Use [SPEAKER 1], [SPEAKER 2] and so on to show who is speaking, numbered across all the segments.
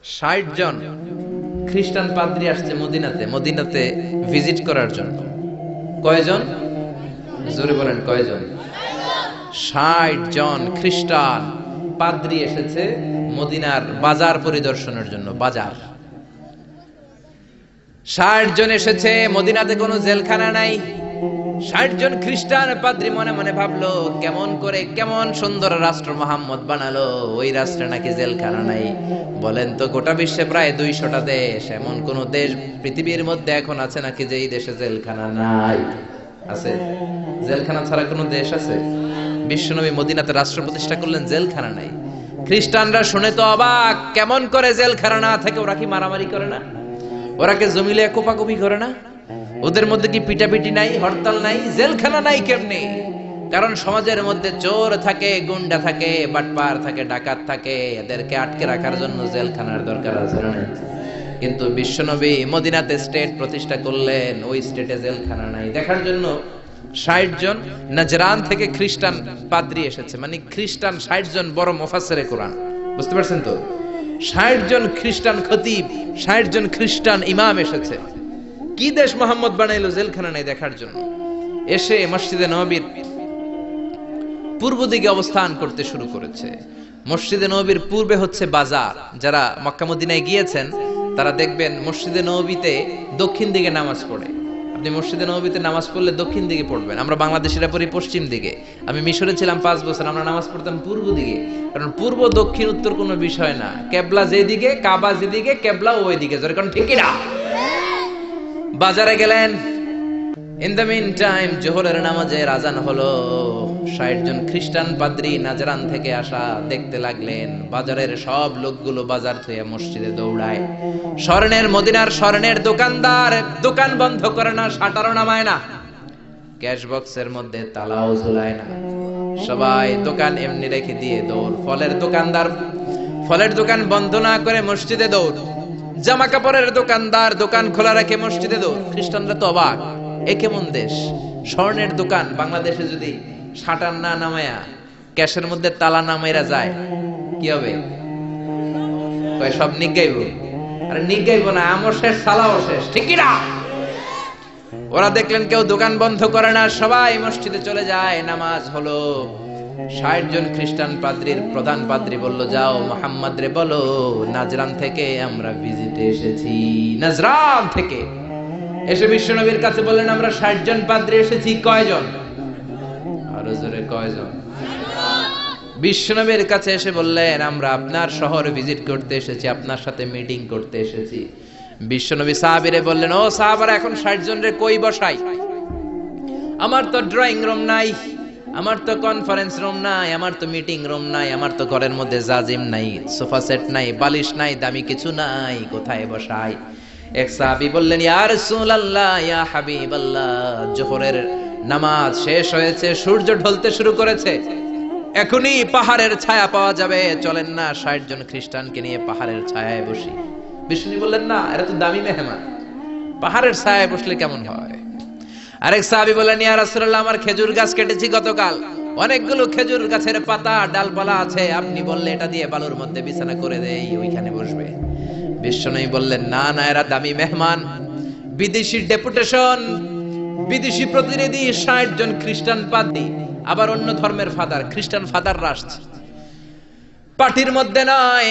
[SPEAKER 1] 60 জন খ্রিস্টান পাদ্রী আসছে মদিনাতে ভিজিট করার জন্য। কয়জন? জোরে বলেন কয়জন? 60 জন খ্রিস্টান পাদ্রী এসেছে মদিনার বাজার পরিদর্শনের জন্য। বাজার 60 জন এসেছে। মদিনাতে কোনো জেলখানা নাই। 60 জন খ্রিস্টান পাদ্রী মনে মনে ভাবলো, কেমন সুন্দর রাষ্ট্র মোহাম্মদ বানালো, ওই রাষ্ট্রে নাকি জেলখানা নাই। বলেন তো, গোটা বিশ্বে প্রায় 200টা দেশ, এমন কোন দেশ পৃথিবীর মধ্যে এখন আছে নাকি যে এই দেশে জেলখানা নাই? আছে? জেলখানা ছাড়া কোনো দেশ আছে? বিশ্বনবী মদিনাতে রাষ্ট্র প্রতিষ্ঠা করলেন, জেলখানা নাই। খ্রিস্টানরা শুনে তো অবাক, কেমন করে জেলখানা না থেকে? ওরা কি মারামারি করে না? ওরা কি জমিলে কোপাকুপি করে না? ওদের মধ্যে কি পিটাপিটি নাই, হরতাল নাই? জেলখানা নাই কেমনে? কারণ সমাজের মধ্যে চোর থাকে, গুন্ডা থাকে, বাটপার থাকে, ডাকাত থাকে, এদেরকে আটকে রাখার জন্য জেলখানার দরকার আছে না? কিন্তু বিশ্বনবী মদিনাতে স্টেট প্রতিষ্ঠা করলেন, ওই স্টেটে জেলখানা নাই। দেখার জন্য 60 জন নাজরান থেকে খ্রিস্টান পাদ্রী এসেছে। মানে খ্রিস্টান 60 জন বড় মুফাসসিরে কোরআন, বুঝতে পারছেন তো? 60 জন খ্রিস্টান খতিব, 60 জন খ্রিস্টান ইমাম এসেছে। কি দেশ মোহাম্মদ বানাইলো, জেলখানা নাই দেখার জন্য। এসে মসজিদে নববীর পূর্ব দিকে অবস্থান করতে শুরু করেছে। মসজিদে নববীর পূর্বে হচ্ছে বাজার। যারা মক্কা মদিনায় গিয়েছেন তারা দেখবেন মসজিদে নববীতে দক্ষিণ দিকে নামাজ পড়ে। আপনি মসজিদে নববীতে নামাজ পড়লে দক্ষিণ দিকে পড়বেন। আমরা বাংলাদেশিরা পড়ি পশ্চিম দিকে। আমি মিশরে ছিলাম 5 বছর, আমরা নামাজ পড়তাম পূর্ব দিকে। কারণ পূর্ব দক্ষিণ উত্তর কোনো বিষয় না, কেবলা যেদিকে, কাবা যেদিকে, কেবলা ওই দিকে। কারণ ঠিকই না? বাজারে গেলেন। ইন দ্য মিন টাইম জোহরের নামাজের আজান হলো। 60 জন খ্রিস্টান পাদ্রী নাজরান থেকে আসা দেখতে লাগলেন বাজারের সব লোকগুলো বাজার থেকে মসজিদে দৌড়ায়। স্বর্ণের মদিনার স্বর্ণের দোকানদার দোকান বন্ধ করে না, শাটারও নামায় না, ক্যাশ বক্সের মধ্যে তালাও ঝুলায় না, সবাই দোকান এমনি রেখে দিয়ে দৌড়। ফলের দোকানদার ফলের দোকান বন্ধ না করে মসজিদে দৌড়। জামা কাপড়ের দোকানদার দোকান খোলা রেখে মসজিদে দৌড়। খ্রিস্টানরা তো অবাক, এ কেমন দেশ? স্বর্ণের দোকান বাংলাদেশে যদি শাটার না নামায়া ক্যাশের মধ্যে তালা নামাইরা যায় কি হবে? কয় সব নিগাইব। আরে নিগাইব না, আমও শেষ, সালাও শেষ, ঠিক কি না? ওরা দেখলেন কেউ দোকান বন্ধ করে না, সবাই মসজিদে চলে যায়। নামাজ হলো। 60 জন খ্রিস্টান পাদ্রীর প্রধান পাদ্রী বলল, যাও মুহাম্মদ রে বলো নাজরান থেকে আমরা ভিজিটে এসেছি। নাজরান থেকে এসে বিশ্বনবীর কাছে বললেন, আমরা 60 জন পাদ্রী এসেছি। কয়জন? আরো জোরে, কয়জন? বিশ্বনবীর কাছে এসে বললেন, আমরা আপনার শহর ভিজিট করতে এসেছি, আপনার সাথে মিটিং করতে এসেছি। বিশ্বনবী সাহাবীরে বললেন, ও সাহাবারা, এখন 60 জন রে কই বসাই? আমার তো ড্রয়িং রুম নাই, আমার তো কনফারেন্স রুম নাই, আমার তো মিটিং রুম নাই, আমার তো ঘরের মধ্যে জাজিম নাই, সোফা সেট নাই, বালিশ নাই, দামি কিছু নাই, কোথায় বসাই? এক সাহাবী বললেন, ইয়া রাসূলুল্লাহ, ইয়া হাবিবাল্লাহ, জোহরের নামাজ শেষ হয়েছে, সূর্য ঢলতে শুরু করেছে, এখনই পাহাড়ের ছায়া পাওয়া যাবে, চলেন না 60 জন খ্রিস্টানকে নিয়ে পাহাড়ের ছায়ায় বসি। বিষ্ণু বললেন, না, এরা তো দামি মেহমান, পাহাড়ের ছায়ায় বসলে কেমন হয়? আরেক সাহাবী বললেন, ইয়া রাসূলুল্লাহ, আমার খেজুর গাছ কেটেছি গতকাল, অনেকগুলো খেজুর গাছের পাতা ডালপালা আছে, আপনি বললে এটা দিয়ে বালুর মধ্যে বিছানা করে দেই, ওইখানে বসবে। বিশ্বনবী বললেন, না না, এরা দামি মেহমান, বিদেশি ডেপুটেশন, বিদেশি প্রতিনিধি, 60 জন খ্রিস্টান পাদ্রী, আবার অন্য ধর্মের ফাদার, খ্রিস্টান ফাদাররা আসছে। পার্টির মধ্যে নয়,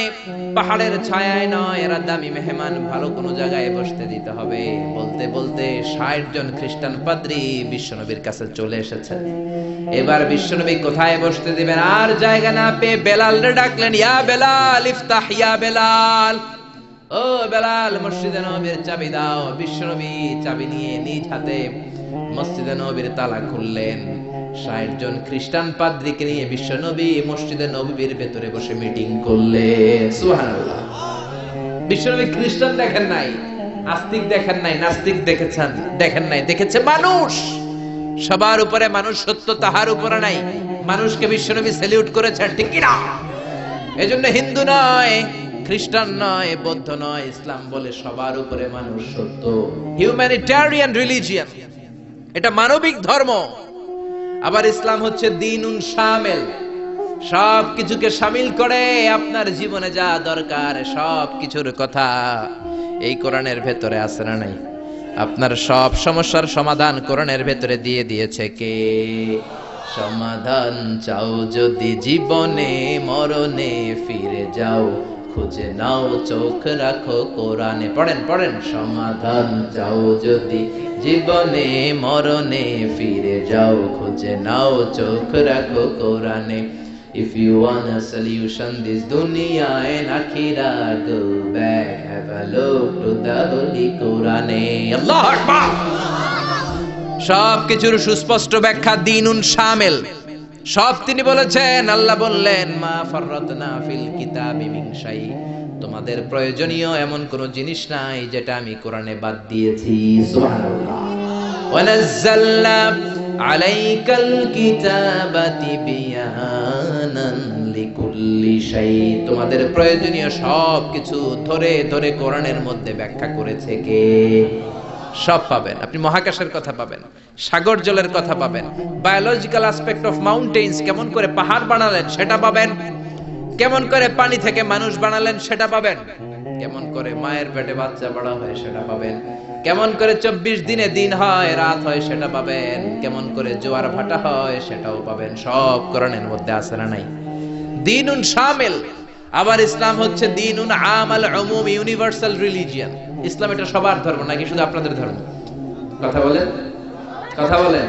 [SPEAKER 1] পাহাড়ের ছায়ায় নয়, এরা দামি মেহমান, ভালো কোনো জায়গায় বসতে দিতে হবে। বলতে বলতে 60 জন খ্রিস্টান পাদ্রী বিশ্বনবীর কাছে চলে এসেছেন। এবার বিশ্বনবী কোথায় বসতে দিবেন, আর জায়গা না পেয়ে বেলালরে ডাকলেন, ইয়া বেলাল ইফতাহ, ইয়া বেলাল, ও বেলাল, মসজিদে নববীর চাবি দাও। বিশ্বনবী চাবি নিয়ে নিজ হাতে মসজিদে নববীর তালা খুললেন। 60 জন খ্রিস্টান পাদ্রীকে নিয়ে বিশ্বনবী মসজিদে নববীর ভেতরে বসে মিটিং করলেন। সুবহানাল্লাহ। বিশ্বনবী খ্রিস্টান দেখেন নাই, আস্তিক দেখেন নাই, নাস্তিক দেখেন নাই, দেখেছে মানুষ। সবার উপরে মানুষ সত্য, তাহার উপরে নাই। মানুষকে বিশ্বনবী স্যালিউট করেছেন, ঠিক কি না? এজন্য হিন্দু নয়, খ্রিস্টান নয়, বৌদ্ধ নয়, ইসলাম বলে সবার উপরে মানুষ সত্য। হিউম্যানিটেরিয়ান রিলিজিয়ন, এটা মানবিক ধর্ম। আবার ইসলাম হচ্ছে দ্বীনুন শামিল, সব কিছুকে শামিল করে আপনার জীবনে যা দরকার সব কিছুর কথা এই কোরআনের ভেতরে আছে না নাই? আপনার সব সমস্যার সমাধান কোরআনের ভেতরে দিয়ে দিয়েছে কে? সমাধান চাও যদি জীবনে মরণে ফিরে যাও, খুঁজে নাও চোখ রাখো কোরআনে। পড়েন পড়েন। সমাধান চাও যদি জীবনে মরণে ফিরে যাও, খুঁজে নাও চোখ রাখো কোরআনে। If you want a solution this dunya and akhirah, go back, have a look to the holy Quran. Allahu Akbar. সব কিছুর সুস্পষ্ট ব্যাখ্যা দ্বীনুন শামিল। সব তিনি বলেছেন। আল্লাহ বললেন, মা ফাররাতনা ফিল কিতাবি মিন শাই, তোমাদের প্রয়োজনীয় এমন কোন জিনিস নাই যেটা আমি কোরআনে বাদ দিয়েছি। সুবহানাল্লাহ। ওয়া নাযালনা আলাইকাল কিতাবা তিবয়ানান লিকুল্লি শাই, তোমাদের প্রয়োজনীয় সব কিছু ধরে ধরে কোরআনের মধ্যে ব্যাখ্যা করেছে কে? সব পাবেন আপনি। মহাকাশের কথা পাবেন, সাগর জলের কথা পাবেন, বায়োলজিক্যাল অ্যাসপেক্ট অফ মাউন্টেন্স, কেমন করে পাহাড় বানালেন সেটা পাবেন, কেমন করে পানি থেকে মানুষ বানালেন সেটা পাবেন, কেমন করে মায়ের পেটে বাচ্চা বড় হয় সেটা পাবেন, কেমন করে 24 দিনে দিন হয় রাত হয় সেটা পাবেন, কেমন করে জোয়ার ভাটা হয় সেটাও পাবেন। সব কোরআনের মধ্যে আছে না নাই? দ্বীনুন শামিল। আবার ইসলাম হচ্ছে দ্বীনুন আমাল উমুম, ইউনিভার্সাল রিলিজিয়ন। ইসলাম এটা সবার ধর্ম নাকি শুধু আপনাদের ধর্ম? কথা বলেন, কথা বলেন।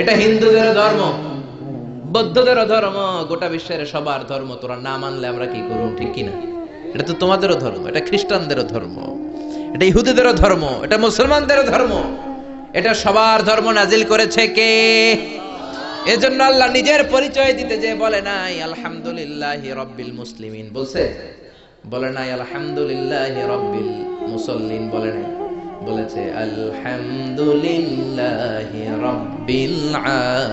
[SPEAKER 1] এটা হিন্দুদের ধর্ম, বৌদ্ধদের ধর্ম, গোটা বিশ্বের সবার ধর্ম। তোরা না মানলে আমরা কি করব, ঠিক কি না? এটা তো তোমাদেরও ধর্ম, এটা খ্রিস্টানদেরও ধর্ম, এটা ইহুদিদেরও ধর্ম, এটা মুসলমানদেরও ধর্ম। এটা সবার ধর্ম নাজিল করেছে কে? এজন্য আল্লাহ নিজের পরিচয় দিতে যে বলে নাই আলহামদুলিল্লাহি রাব্বিল মুসলিমিন, বলছে? বলে নাই আলহামদুলিল্লাহি রাব্বিল মুসাল্লিন, বলে নাই? বলেছে আলহামদুলিল্লাহি রাব্বিল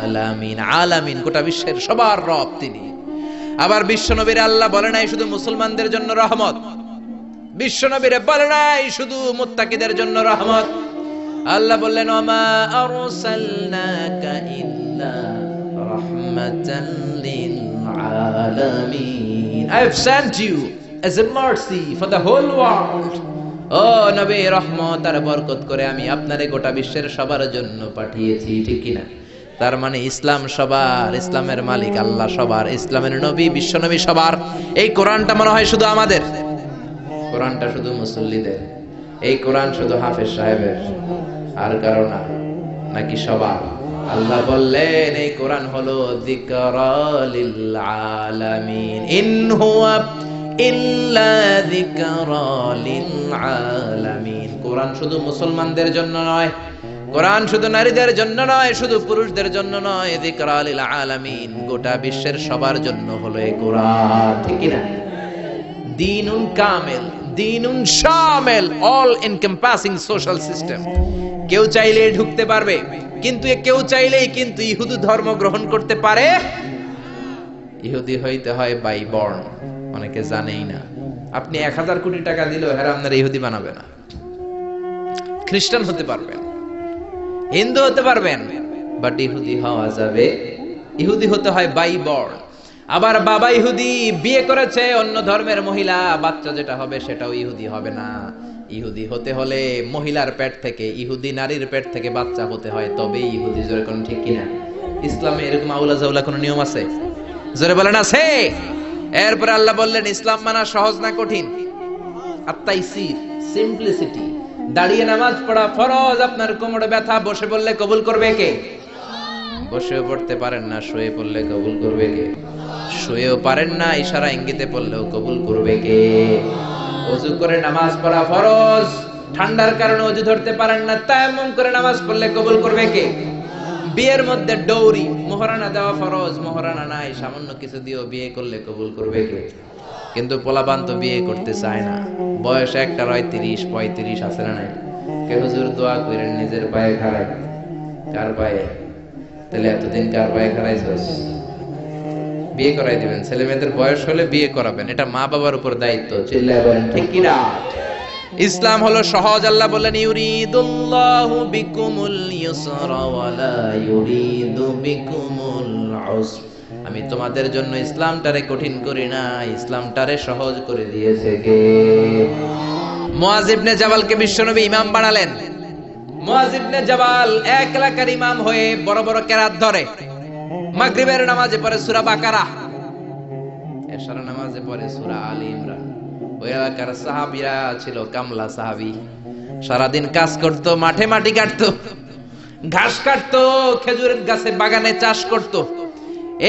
[SPEAKER 1] আলামিন। আলামিন গোটা বিশ্বের সবার রব তিনি। আবার বিশ্বনবীর আল্লাহ বলে নাই শুধু মুসলমানদের জন্য রহমত, বিশ্বনবীরে বলে নাই শুধু মুত্তাকিদের জন্য রহমত। আল্লাহ বললেন ওমা আরসালনাকা ইল্লা রাহমাতাল লিল আলামিন, I have sent you as a mercy for the whole world. ও নবী, রহমত আর বরকত করে আমি আপনারে গোটা বিশ্বের সবার জন্য পাঠিয়েছি, ঠিক কি না? তার মানে ইসলাম সবার, ইসলামের মালিক আল্লাহ সবার, ইসলামের নবী বিশ্বনবী সবার। এই কোরআনটা মনে হয় শুধু আমাদের, কোরআনটা শুধু মুসল্লিদের, এই কোরআন শুধু হাফেজ সাহেবের, আর কারো না, নাকি সবার? আল্লাহ বললেন এই কোরআন হলো যিকরা লিল আলামিন, ইন হুয়া ইল্লা যিকরা লিল আলামিন। কোরআন শুধু মুসলমানদের জন্য নয়, কোরআন শুধু নারীদের জন্য নয়, শুধু পুরুষদের জন্য নয়, যিকরা লিল আলামিন, গোটা বিশ্বের সবার জন্য হলো এই কোরআন, ঠিক কি না? দ্বীনুন কামিল, দ্বীনুন শামিল, অল এনকম্পাসিং সোশ্যাল সিস্টেম। কেউ চাইলে ঢুকতে পারবে, কিন্তু কেউ চাইলেই কিন্তু ইহুদি ধর্ম গ্রহণ করতে পারে। ইহুদি হইতে হয় বাই বর্ন, অনেকে জানেই না। আপনি 1000 কোটি টাকা দিলেও হেরা আপনার ইহুদি বানাবে না। খ্রিস্টান হতে পারবেন, হিন্দু হতে পারবেন, বাট ইহুদি হওয়া যাবে। ইহুদি হতে হয় বাই বর্ন। আবার বাবা ইহুদি, বিয়ে করেছে অন্য ধর্মের মহিলা, বাচ্চা যেটা হবে সেটাও ইহুদি হবে না। ইহুদি হতে হলে মহিলার পেট থেকে, ইহুদি নারীর পেট থেকে বাচ্চা হতে হয়, তবেই ইহুদি। জোরে কোন ঠিক কিনা? ইসলামে এরকম আউলা জাউলা কোন নিয়ম আছে? জোরে বলেন আছে? এরপর আল্লাহ বললেন ইসলাম মানা সহজ না কঠিন? আত-তাইসির, সিম্পলিসিটি। দাঁড়িয়ে নামাজ পড়া ফরজ, আপনার কোমরে ব্যথা, বসে পড়লে কবুল করবে কে? বসেও পড়তে পারেন না, শুয়ে পড়লে কবুল করবে কে? শুয়েও পারেন না, ইশারা ইঙ্গিতে পড়লেও কবুল করবে কে? ওযু করে নামাজ পড়া ফরজ, ঠান্ডার কারণে ওযু ধরতে পারেন না, তায়াম্মুম করে নামাজ পড়লে কবুল করবে কে? বিয়ের মধ্যে ডৌরি, মোহরানা দেওয়া ফরজ, মোহরানা নাই, সামান্য কিছু দিয়েও বিয়ে করলে কবুল করবে কে? কিন্তু পোলাপান তো বিয়ে করতে চায় না, বয়স একটা রয় 30-35 আছে না নাই? কে হুজুর দোয়া করেন নিজের পায়ে খাড়াই। কার পায়ে? তাহলে এতদিন কার পায়ে খাড়াইছস? বিয়ে করাই দিবেন। ছেলে মেয়েদের বয়স হলে বিয়ে করাবেন, এটা মা বাবার উপর দায়িত্ব। চিল্লায় বলেন ঠিক কি না? ইসলাম হলো সহজ। আল্লাহ বলেন ইউরিদুল্লাহু বিকুমুল ইউসরা ওয়া লা ইউরিদু বিকুমুল উসর আমি তোমাদের জন্য ইসলামটারে কঠিন করি না, ইসলামটারে সহজ করে দিয়েছে কে? মুআজ ইবনে জাবালকে বিশ্বনবী ইমাম বানালেন। মুআজ ইবনে জাবাল এক এলাকার ইমাম হয়ে বড় বড় কেরাত ধরে। মাগরিবের নামাজে পড়ে সূরা বাকারা, এশার নামাজে পড়ে সূরা আলী ইমরান। ওই এলাকার সাহাবীরা ছিল কামলা সাহাবী, সারাদিন কাজ করত, মাঠে মাটি কাটতো, ঘাস কাটতো, খেজুরের গাছে বাগানে চাষ করত।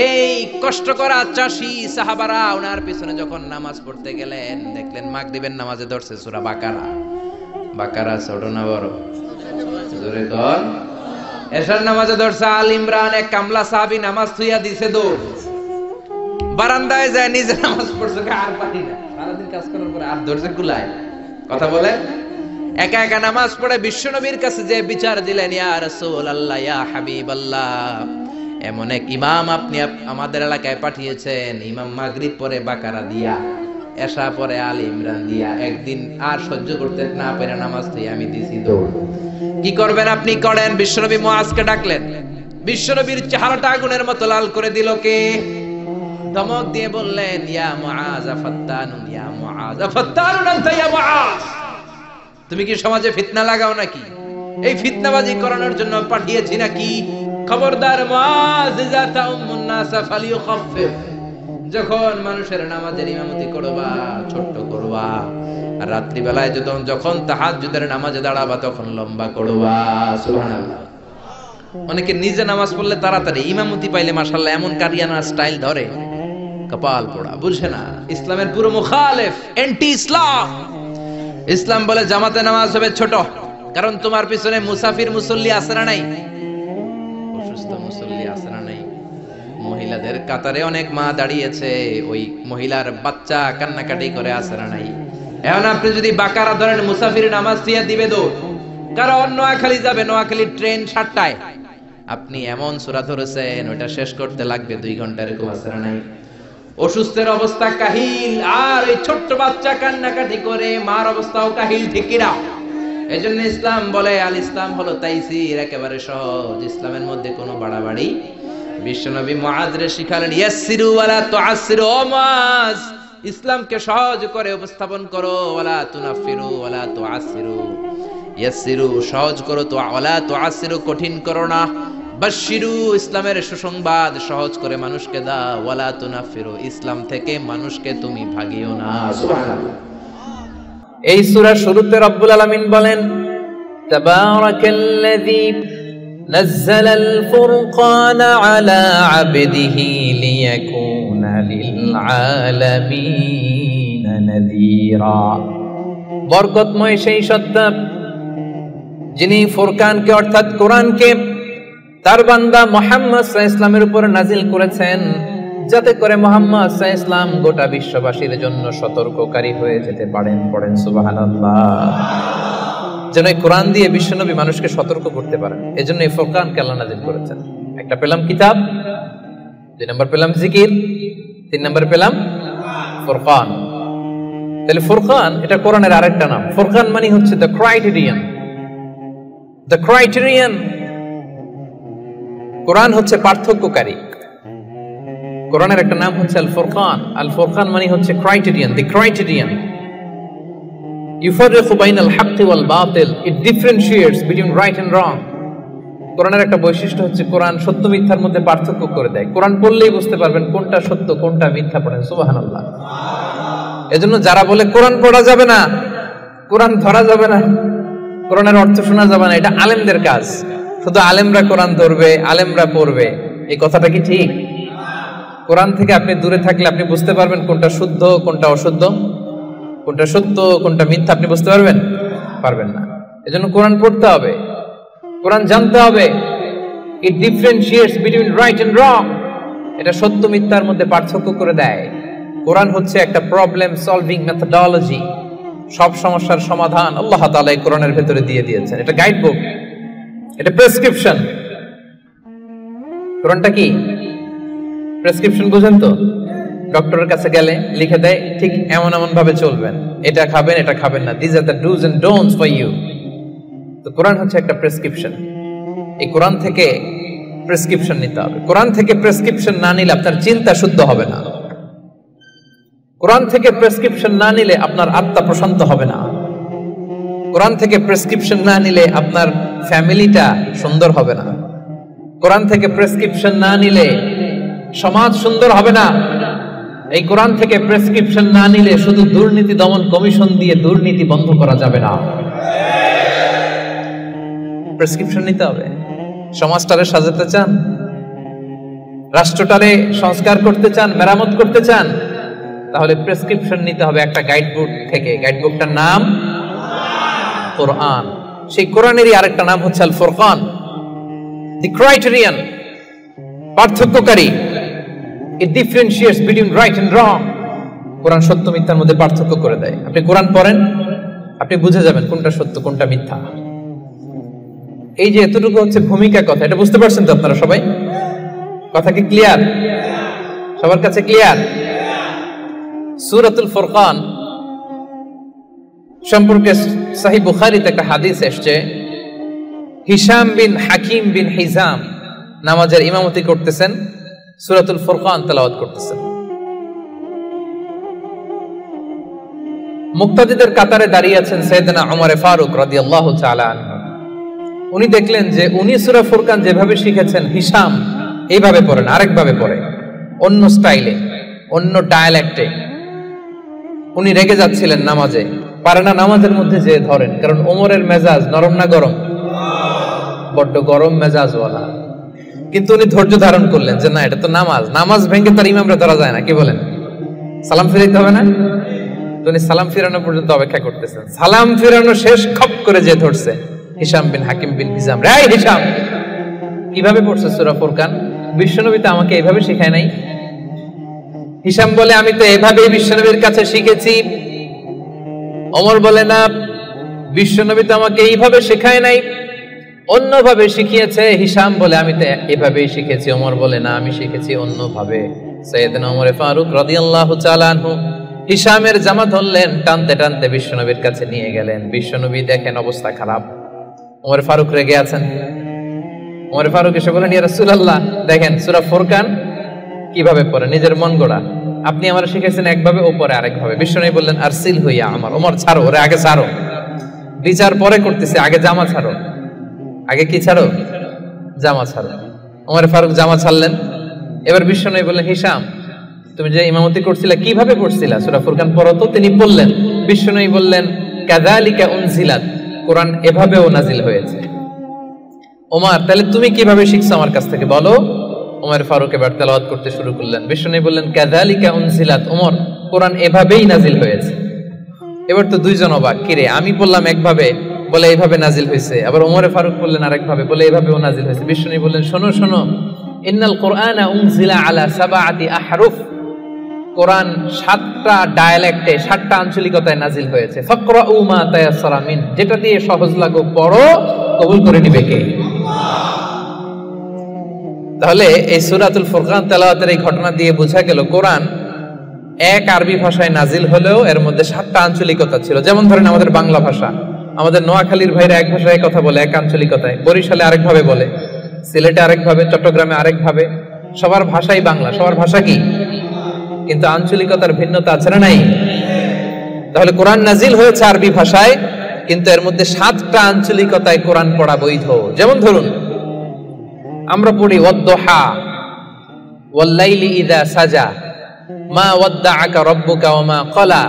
[SPEAKER 1] এই কষ্ট করা চাষী সাহাবারা ওনার পিছনে যখন নামাজ পড়তে গেলেন, দেখলেন মাগরিবের নামাজে ধরছে সূরা বাকারা। বাকারা ছোট না বড়? জোরে কর। এশার নামাজে ধরছে আল ইমরান। এক কামলা সাহাবী নামাজ থুইয়া দিছে দৌড়, বারান্দায় যায় নিজে নামাজ পড়ছে, আর পারি না, সারাদিন কাজ করার পরে আর ধরছে কুলায়। কথা বলে একা একা নামাজ পড়ে বিশ্বনবীর কাছে যে বিচার দিলেন, ইয়া রাসূলুল্লাহ, ইয়া হাবিবাল্লাহ, এমন এক ইমাম আপনি আমাদের এলাকায় পাঠিয়েছেন, ইমাম মাগরিব পরে বাকারা দিয়া, এশা পরে আলী ইমরান দিয়া, একদিন আর সহ্য করতে না পেরে নামাজ থেকে আমি দিছি দৌড়। কি করবেন আপনি করেন। বিশ্বনবী মুআজকে ডাকলেন। বিশ্বনবীর চেহারাটা আগুনের মতো লাল করে দিল কে? ধমক দিয়ে বললেন, ইয়া মুআজ ফাত্তানুন, ইয়া মুআজ ফাত্তানুন আনতা ইয়া মুআজ, তুমি কি সমাজে ফিতনা লাগাও নাকি? এই ফিতনাবাজি করানোর জন্য পাঠিয়েছি নাকি? খবরদার মুআজ, ইযা তাউমুন নাস ফালিয়ুখাফফিফ, যখন মানুষের নামাজের ইমামতি করবা ছোট্ট করবা, আর রাত্রি বেলায় যখন তাহাজ্জুদের নামাজে দাঁড়াবা তখন লম্বা করবা। সুবহানাল্লাহ। অনেকে নিজে নামাজ পড়লে তাড়াতাড়ি, ইমামতি পাইলে মাশাআল্লাহ এমন কারিয়ানা স্টাইল ধরে, কপাল পোড়া, বুঝে না ইসলামের পুরো মুখালেফ, অ্যান্টি ইসলাম। ইসলাম বলে জামাতে নামাজ হবে ছোট, কারণ তোমার পিছনে মুসাফির মুসল্লি আছে না নাই? অসুস্থ মুসল্লি আছে না নাই? মহিলাদের কাতারে অনেক মা দাঁড়িয়েছে, ওই মহিলার বাচ্চা কান্নাকাটি করে আছে না নাই? এখন আপনি যদি বাকারা ধরেন, মুসাফির নামাজ দিয়ে দিবে দৌড়, কারণ নোয়াখালী যাবে, নোয়াখালী ট্রেন 7টায়, আপনি এমন সূরা ধরেছেন ওটা শেষ করতে লাগবে 2 ঘন্টা, এরকম আছে না নাই? অসুস্থের অবস্থা কাহিল, আর এই ছোট্ট বাচ্চা কান্নাকাটি করে, মার অবস্থাও কাহিল, ঠিক কিনা? এজন্য ইসলাম বলে আল ইসলাম হলো তাইসির, একেবারে সহজ, ইসলামের মধ্যে কোনো বাড়াবাড়ি। বিশ্বনবী মুআজরে শিখালেন, ইয়াসসিরু ওয়ালা তুআসসিরু, ও মুআজ, ইসলামকে সহজ করে উপস্থাপন করো, ওয়ালা তুনাফিরু ওয়ালা তুআসসিরু, ইয়াসসিরু সহজ করো, তো ওয়ালা তুআসসিরু কঠিন করো না। বাশশিরু ইসলামের সুসংবাদ সহজ করে মানুষকে দাও, ওয়ালা তুনাফিরু ইসলাম থেকে মানুষকে তুমি ভাগিও না। সুবহানাল্লাহ।
[SPEAKER 2] এই সূরার শুরুতে রব্বুল আলামিন বলেন, তাবারাকাল্লাযী নাযালাল ফুরকানা আলা আবদিহি লিয়াকুনা লিল আলামিন নাযীরা। বরকতময় সেই সত্তা যিনি ফুরকানকে অর্থাৎ কোরআনকে তার বান্দা মুহাম্মদ সাল্লাল্লাহু আলাইহি ওয়াসাল্লামের উপর নাজিল করেছেন, যাতে করে মুহাম্মদ সাল্লাল্লাহু আলাইহি ওয়াসাল্লাম গোটা বিশ্ববাসীর জন্য সতর্ককারী হয়ে যেতে পারেন। পড়েন সুবহানাল্লাহ। যেন এই কোরআন দিয়ে বিশ্বনবী মানুষকে সতর্ক করতে পারেন, এজন্য এই ফুরকানকে আল্লাহ নাজিল করেছেন। একটা পেলাম কিতাব, 2 নম্বর পেলাম জিকির, 3 নম্বর পেলাম ফুরকান। তাহলে ফুরকান এটা কোরআনের আরেকটা নাম। ফুরকান মানে হচ্ছে দ্য ক্রাইটেরিয়ন। দ্য ক্রাইটেরিয়ন, কোরআন হচ্ছে পার্থক্যকারী। কোরআনের একটা নাম হচ্ছে আল ফুরকান। আল ফুরকান মানে হচ্ছে ক্রাইটেরিয়ন, দি ক্রাইটেরিয়ন। ইউফাররিকু বাইনাল হাক্কি ওয়াল বাতিল, it differentiates between right and wrong. কোরআনের একটা বৈশিষ্ট্য হচ্ছে কোরআন সত্য মিথ্যার মধ্যে পার্থক্য করে দেয়। কোরআন পড়লেই বুঝতে পারবেন কোনটা সত্য কোনটা মিথ্যা। পড়েন সুবহানাল্লাহ। এজন্য যারা বলে কোরআন পড়া যাবে না, কোরআন ধরা যাবে না, কোরআনের অর্থ শোনা যাবে না, এটা আলেমদের কাজ। শুধু আলেমরা কোরআন ধরবে, আলেমরা পড়বে, এই কথাটা কি ঠিক? কোরআন থেকে আপনি দূরে থাকলে আপনি বুঝতে পারবেন কোনটা শুদ্ধ কোনটা অশুদ্ধ, কোনটা সত্য কোনটা মিথ্যা, আপনি বুঝতে পারবেন না। এজন্য কোরআন পড়তে হবে, কোরআন জানতে হবে। It differentiates between right and wrong, এটা সত্য মিথ্যার মধ্যে পার্থক্য করে দেয়। কোরআন হচ্ছে একটা প্রবলেম সলভিং মেথডোলজি, সব সমস্যার সমাধান আল্লাহ তাআলা এই কোরআনের ভেতরে দিয়ে দিয়েছেন। এটা গাইড বুক, এটা প্রেসক্রিপশন। কোরআনটা কি প্রেসক্রিপশন? বুঝেন তো? ডক্টরের কাছে গেলে লিখে দেয় ঠিক এমন এমন ভাবে চলবেন, এটা খাবেন এটা খাবেন না, this are the dos and don'ts for you. তো কোরআন হচ্ছে একটা প্রেসক্রিপশন। এই কোরআন থেকে প্রেসক্রিপশন নিতে হবে। কোরআন থেকে প্রেসক্রিপশন না নিলে আপনার চিন্তা শুদ্ধ হবে না। কোরআন থেকে প্রেসক্রিপশন না নিলে আপনার আত্মা প্রশান্ত হবে না। কোরআন থেকে প্রেসক্রিপশন না নিলে আপনার ফ্যামিলিটা সুন্দর হবে না। কোরআন থেকে প্রেসক্রিপশন না নিলে সমাজ সুন্দর হবে না। এই কোরআন থেকে প্রেসক্রিপশন না নিলে শুধু দুর্নীতি দমন কমিশন দিয়ে দুর্নীতি বন্ধ করা যাবে না। প্রেসক্রিপশন নিতে হবে। সমাজটারে সাজাতে চান, রাষ্ট্রটারে সংস্কার করতে চান, মেরামত করতে চান, তাহলে প্রেসক্রিপশন নিতে হবে একটা গাইডবুক থেকে। গাইডবুকটার নাম কোরআন। সেই কোরআনেরই আরেকটা নাম হচ্ছে আল ফুরকান, দি ক্রাইটেরিয়ান, পার্থক্যকারী। It differentiates between right and wrong. Quran সত্য মিথ্যার মধ্যে পার্থক্য করে দেয়। আপনি কোরআন পড়েন, আপনি বুঝে যাবেন কোনটা সত্য কোনটা মিথ্যা। এই যে এতটুকু হচ্ছে ভূমিকা কথা, এটা বুঝতে পারছেন তো আপনারা সবাই? কথা কি ক্লিয়ার? সবার কাছে ক্লিয়ার? সূরাতুল ফুরকান সম্পর্কে সহিহ বুখারীতে একটা হাদিস এসেছে। হিশাম বিন হাকিম বিন হিজাম নামাজের ইমামতি করতেছেন, সূরাতুল ফুরকান তেলাওয়াত করতেছেন। মুক্তাদিদের কাতারে দাঁড়িয়ে আছেন সাইয়েদনা ওমর ফারুক রাদিয়াল্লাহু তাআলা আনহু। উনি দেখলেন যে উনি সূরা ফুরকান যেভাবে শিখেছেন হিশাম এইভাবে পড়েন, আরেকভাবে পড়ে, অন্য স্টাইলে, অন্য ডায়ালেক্টে। উনি রেগে যাচ্ছিলেন নামাজে, পারে না নামাজের মধ্যে যে ধরেন, কারণ ওমরের মেজাজ নরম না গরম? বড্ড গরম মেজাজওয়ালা। কিন্তু উনি ধৈর্য ধারণ করলেন যে না, এটা তো নামাজ, নামাজ ভেঙে তার ইমামরা ধরা যায় না, কি বলেন? সালাম ফিরাইতে হবে না? তো উনি সালাম ফিরানো পর্যন্ত অপেক্ষা করতেছেন। সালাম ফিরানো শেষ, খপ করে যে ধরছে হিশাম বিন হাকিম বিন হিজাম। রে হিশাম, কিভাবে পড়ছে সূরা ফুরকান? বিশ্বনবী তো আমাকে এইভাবে শেখায় নাই। হিশাম বলে আমি তো এভাবেই বিশ্বনবীর কাছে শিখেছি। ওমর বলে না, বিশ্বনবী তো আমাকে এইভাবে শেখায় নাই, অন্যভাবে শিখিয়েছে। হিশাম বলে আমি তো এভাবেই শিখেছি। ওমর বলে না, আমি শিখেছি অন্যভাবে। সাইয়েদনা ওমর ফারুক রাদিয়াল্লাহু তাআলা আনহু হিশামের জামা ধরলেন, টানতে টানতে বিশ্বনবীর কাছে নিয়ে গেলেন। বিশ্বনবী দেখেন অবস্থা খারাপ, ওমর ফারুক রেগে আছেন। ওমর ফারুক এসে বলেন, ইয়া রাসূলুল্লাহ, দেখেন সূরা ফুরকান কিভাবে পড়ে, নিজের মন গড়া। আপনি আমার শিখেছেন একভাবে, ও পরে আরেকভাবে। বিশ্বনবী বললেন, আরসিল হইয়া আমার, ওমর ছাড়ো, ওরে আগে ছাড়ো, বিচার পরে করতেছে, আগে জামা ছাড়ো। আগে কি ছাড়ো? জামা ছাড়ো। ওমর ফারুক জামা ছাড়লেন। এবার বিশ্বনবী বললেন, হিশাম, তুমি যে ইমামতি করছিলা কিভাবে করছিলা? সূরা ফুরকান পড়ো তো। তিনি বললেন, বিশ্বনবী বললেন, কাযালিকা উনজিলাত, কোরআন এভাবেও নাজিল হয়েছে। ওমর, তাহলে তুমি কিভাবে শিখছো আমার কাছ থেকে বলো। ওমর ফারুক এবার তেলাওয়াত করতে শুরু করলেন। বিশ্বনবী বললেন, কাযালিকা উনজিলাত, ওমর, কোরআন এভাবেই নাজিল হয়েছে। এবার তো দুইজন অবাক, কিরে আমি বললাম একভাবে, বলে এইভাবে নাজিল হয়েছে। আবার ওমর ফারুক বললেন আরেকভাবে, বলে এইভাবেও নাজিল হয়েছে। বিশ্বনবী বললেন, শোনো শোনো, ইন্নাল কুরআনা উনজিলা আলা সাবআতি আহরুফ, কোরআন 7টা ডায়ালেক্টে, 7টা আঞ্চলিকতায় নাজিল হয়েছে। ফাকরাউ মা তায়াসসারা মিন, যেটা দিয়ে সহজ লাগুক পড়ো, কবুল করে নিবে কে? তাহলে এই সূরাতুল ফুরকান তেলাওয়াতের এই ঘটনা দিয়ে বোঝা গেল কোরআন এক আরবি ভাষায় নাজিল হলেও এর মধ্যে 7টা আঞ্চলিকতা ছিল। যেমন ধরেন আমাদের বাংলা ভাষা, আমাদের নোয়াখালীর ভাইরা এক ভাষায় কথা বলে, এক আঞ্চলিকতায়, বরিশালে আরেকভাবে বলে, সিলেটে আরেকভাবে, চট্টগ্রামে আরেকভাবে। সবার ভাষাই বাংলা, সবার ভাষা কি, কিন্তু আঞ্চলিকতার ভিন্নতা আছে না নাই? তাহলে কোরআন নাজিল হয়েছে আরবি ভাষায়, কিন্তু এর মধ্যে 7টা আঞ্চলিকতায় কোরআন পড়া বৈধ। যেমন ধরুন আমরা পড়ি ওয়াদ-দুহা ওয়াল-লাইলি ইযা সাজা মা ওয়াদ্দাআকা রাব্বুকা ওয়া মা ক্বালা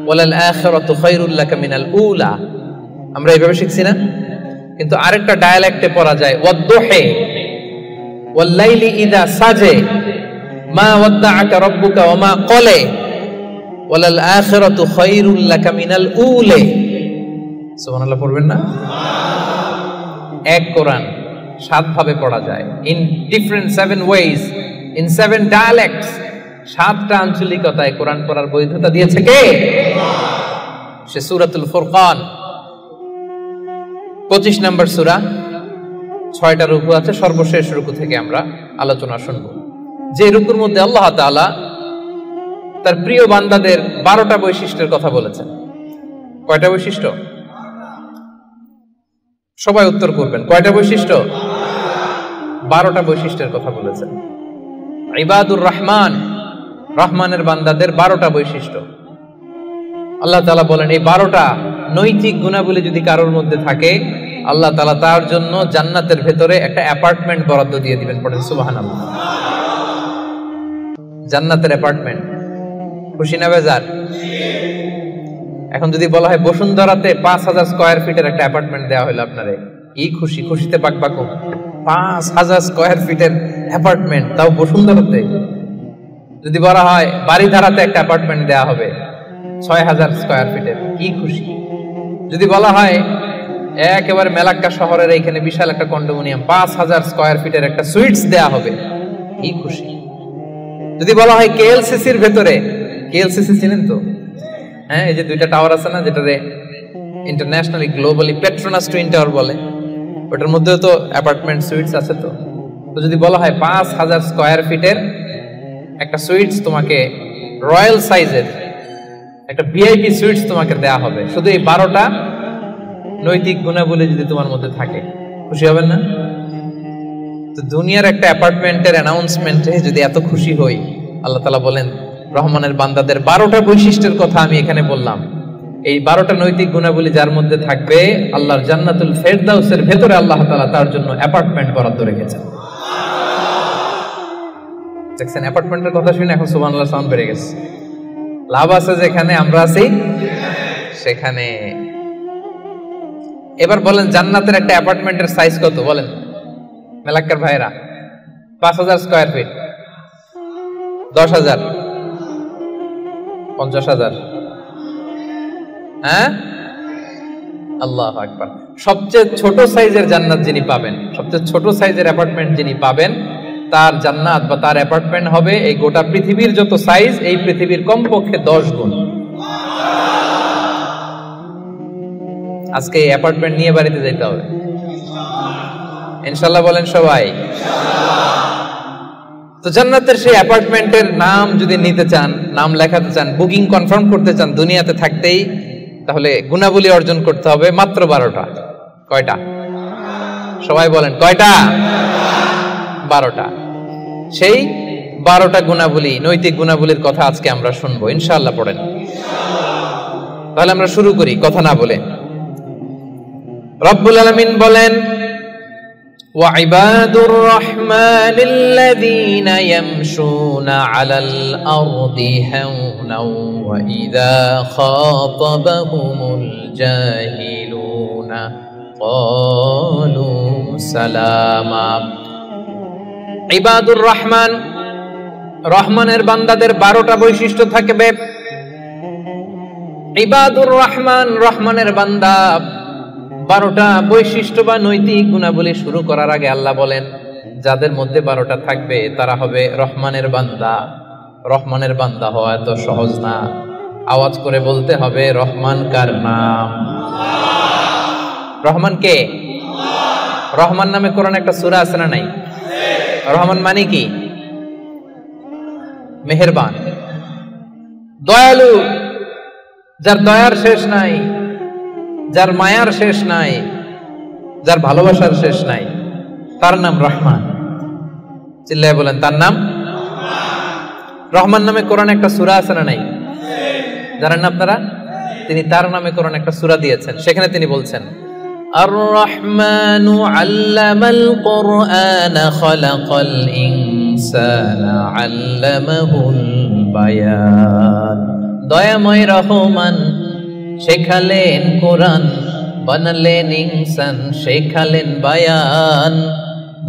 [SPEAKER 2] ওয়ালাল আখিরাতু খায়রুল লাকা মিনাল উলা। আমরা এইভাবে শিখছি না? কিন্তু আরেকটা ডায়ালেক্টে পড়া যায় ওয়াদ-দুহি ওয়াল-লাইলি ইযা সাজে মা ওয়াদ্দাআকা রাব্বুকা ওয়া মা ক্বালা ওয়ালাল আখিরাতু খায়রুল লাকা মিনাল উলা। সুবহানাল্লাহ পড়বেন না? এক কোরআন 7 ভাবে পড়া যায়, in different 7 ways, in 7 dialects. 7টা আঞ্চলিকতায় কোরআন পড়ার বৈধতা দিয়েছে কে? সে সূরাতুল ফুরকান 25 নম্বর সূরা, 6টা রুকু আছে। সর্বশেষ রুকু থেকে আমরা আলোচনা শুনব, যে রুকুর মধ্যে আল্লাহ তাআলা তার প্রিয় বান্দাদের 12টা বৈশিষ্ট্যের কথা বলেছেন। কয়টা বৈশিষ্ট্য? সবাই উত্তর করবেন। কয়টা বৈশিষ্ট্য? 12টা বৈশিষ্ট্যের কথা বলেছেন। ইবাদুর রহমান, রহমানের বান্দাদের 12টা বৈশিষ্ট্য আল্লাহ তাআলা বলেন। এই 12টা নৈতিক গুণাবলী যদি কারোর মধ্যে থাকে, আল্লাহ তাআলা তার জন্য জান্নাতের ভেতরে একটা অ্যাপার্টমেন্ট বরাদ্দ দিয়ে দিবেন। পড়েন সুবহানাল্লাহ। জান্নাতের অ্যাপার্টমেন্ট, খুশি না বেজার? এখন যদি বলা হয় বসুন্ধরাতে 5000 স্কয়ার ফিটের একটা অ্যাপার্টমেন্ট দেওয়া হলো আপনারে, কি খুশি, খুশিতে বাকবাকু। 5000 স্কয়ার ফিটের অ্যাপার্টমেন্ট, তাও বসুন্ধরাতে। যদি বলা হয় বাড়িধারাতে একটা অ্যাপার্টমেন্ট দেওয়া হবে 6000 স্কয়ার ফিটের, কি খুশি। যদি বলা হয় একেবারে মেলাক্কা শহরের এইখানে বিশাল একটা কন্ডোমিনিয়াম 5000 স্কয়ার ফিটের একটা সুইটস দেওয়া হবে, কি খুশি। যদি বলা হয় কেএলসিসির ভেতরে, কেএলসিসি চিনেন তো? হ্যাঁ, এই যে 2টা টাওয়ার আছে না, যেটারে internationally globally Petronas twin tower বলে, ওটার মধ্যেও তো অ্যাপার্টমেন্ট সুইটস আছে। তো যদি বলা হয় 5000 স্কয়ার ফিটের একটা সুইটস তোমাকে, রয়্যাল সাইজের একটা ভিআইপি সুইটস তোমাকে দেয়া হবে, শুধু এই 12টা নৈতিক গুণাবলী যদি তোমার মধ্যে থাকে, খুশি হবেন না? তো দুনিয়ার একটা অ্যাপার্টমেন্টের অ্যানাউন্সমেন্টে যদি এত খুশি হই, আল্লাহ তাআলা বলেন রহমানের বান্দাদের 12টা বৈশিষ্ট্যের কথা আমি এখানে বললাম। এই 12টা নৈতিক গুণাবলী যার মধ্যে থাকবে, আল্লাহর জান্নাতুল ফেরদাউসের ভেতরে আল্লাহ তাআলা তার জন্য অ্যাপার্টমেন্ট বরাদ্দ রেখেছেন। দেখছেন, অ্যাপার্টমেন্টের কথা শুনে এখন সুবহানাল্লাহ সাউন্ড বেড়ে গেছে। লাভ আছে যেখানে আমরা আছি সেখানে। এবার বলেন জান্নাতের একটা অ্যাপার্টমেন্টের সাইজ কত বলেন মেলাক্কার ভাইরা? 5000 স্কয়ার ফিট, 10,000, 50,000? হ্যাঁ, আল্লাহু আকবার। সবচেয়ে ছোট সাইজের জান্নাত যিনি পাবেন, সবচেয়ে ছোট সাইজের অ্যাপার্টমেন্ট যিনি পাবেন, তার জান্নাত বা তার অ্যাপার্টমেন্ট হবে এই গোটা পৃথিবীর যত সাইজ, এই পৃথিবীর কমপক্ষে 10 গুণ। আজকে এই অ্যাপার্টমেন্ট নিয়ে বাড়িতে যেতে হবে ইনশাআল্লাহ, বলেন সবাই। তো জান্নাতের সেই অ্যাপার্টমেন্টের নাম যদি নিতে চান, নাম লেখাতে চান, বুকিং কনফার্ম করতে চান দুনিয়াতে থাকতেই, তাহলে গুণাবলী অর্জন করতে হবে মাত্র 12টা। কয়টা? সবাই বলেন কয়টা? 12টা। সেই 12টা গুণাবলী, নৈতিক গুণাবলীর কথা আজকে আমরা শুনবো ইনশাআল্লাহ। পড়েন তাহলে আমরা শুরু করি কথা না বলে। রব্বুল আলামিন বলেন, وعباد الرحمن الذين يمشون على الأرض هونا وإذا خاطبهم الجاهلون قالوا سلاما। ইবাদুর রহমান, রহমানের বান্দাদের 12টা বৈশিষ্ট্য থাকবে। ইবাদুর রহমান, রহমানের বান্দা 12টা বৈশিষ্ট্য বা নৈতিক গুণাবলী শুরু করার আগে আল্লাহ বলেন, যাদের মধ্যে 12টা থাকবে তারা হবে রহমানের বান্দা। রহমানের বান্দা হওয়া এত সহজ না, আওয়াজ করে বলতে হবে রহমান কার নাম? রহমান কে? রহমান নামে কোরআনে একটা সূরা আছে না নাই? রহমান মানে কি? মেহেরবান, দয়ালু, যার দয়ার শেষ নাই, যার মায়ার শেষ নাই, যার ভালোবাসার শেষ নাই, তার নাম রহমান। চিল্লায় বলেন তার নাম রহমান। নামে কোরআনে একটা সূরা আছে না নাই? জানেন না আপনারা? তিনি তার নামে কোরআনে একটা সূরা দিয়েছেন, সেখানে তিনি বলছেন আর রহমানু আল্লামাল কুরআনা খালাকাল ইনসানা আল্লামাহুল বায়ান। দয়াময় রহমান শেখালেন কোরআন, বানালেন ইনসান, শেখালেন বায়ান।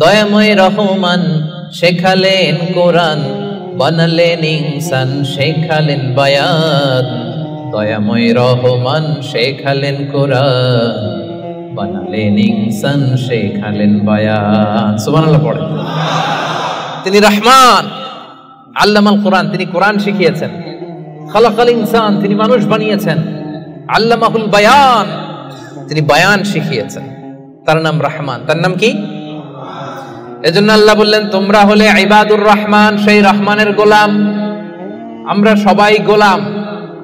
[SPEAKER 2] দয়াময় রহমান শেখালেন কোরআন, বানালেন ইনসান, শেখালেন বায়ান। দয়াময় রহমান শেখালেন কোরআন, বানালেন ইনসান, শেখালেন বায়ান। সুবহানাল্লাহ পড়ে। তিনি রহমান, আল্লামাল কোরআন, তিনি কোরআন শিখিয়েছেন। খালাকাল ইনসান, তিনি মানুষ বানিয়েছেন। আল্লামাহুল বায়ান, তিনি বায়ান শিখিয়েছেন। তার নাম রহমান। তার নাম কি? এজন্য আল্লাহ বললেন তোমরা হলে ইবাদুর রহমান, সেই রহমানের গোলাম। আমরা সবাই গোলাম।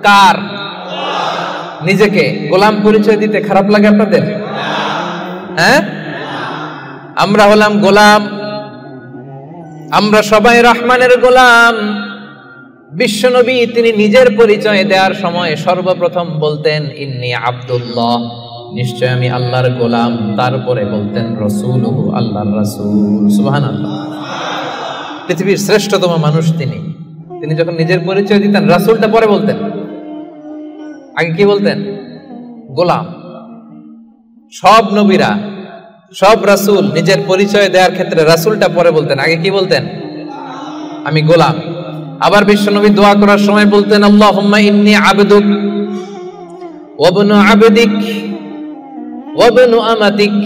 [SPEAKER 2] কার? নিজেকে গোলাম পরিচয় দিতে খারাপ লাগে আপনাদের? হ্যাঁ, আমরা হলাম গোলাম আমরা সবাই রহমানের গোলাম। বিশ্বনবী তিনি নিজের পরিচয় দেওয়ার সময় সর্বপ্রথম বলতেন ইন্নী আব্দুল্লাহ, নিশ্চয় আমি আল্লাহর গোলাম। তারপরে বলতেন রাসূলুহু, আল্লাহর রাসূল। সুবহানাল্লাহ। পৃথিবীর শ্রেষ্ঠতম মানুষ তিনি। তিনি যখন নিজের পরিচয় দিতেন রাসূলটা পরে বলতেন, আগে কি বলতেন? গোলাম। সব নবীরা, সব রাসূল নিজের পরিচয় দেওয়ার ক্ষেত্রে রাসূলটা পরে বলতেন, আগে কি বলতেন? আমি গোলাম। আবার বিশ্বনবী দোয়া করার সময় বলতেন আল্লাহুম্মা ইন্নী আবদুক ওয়া ইবনু আবদিক ওয়া ইবনু আমাতিক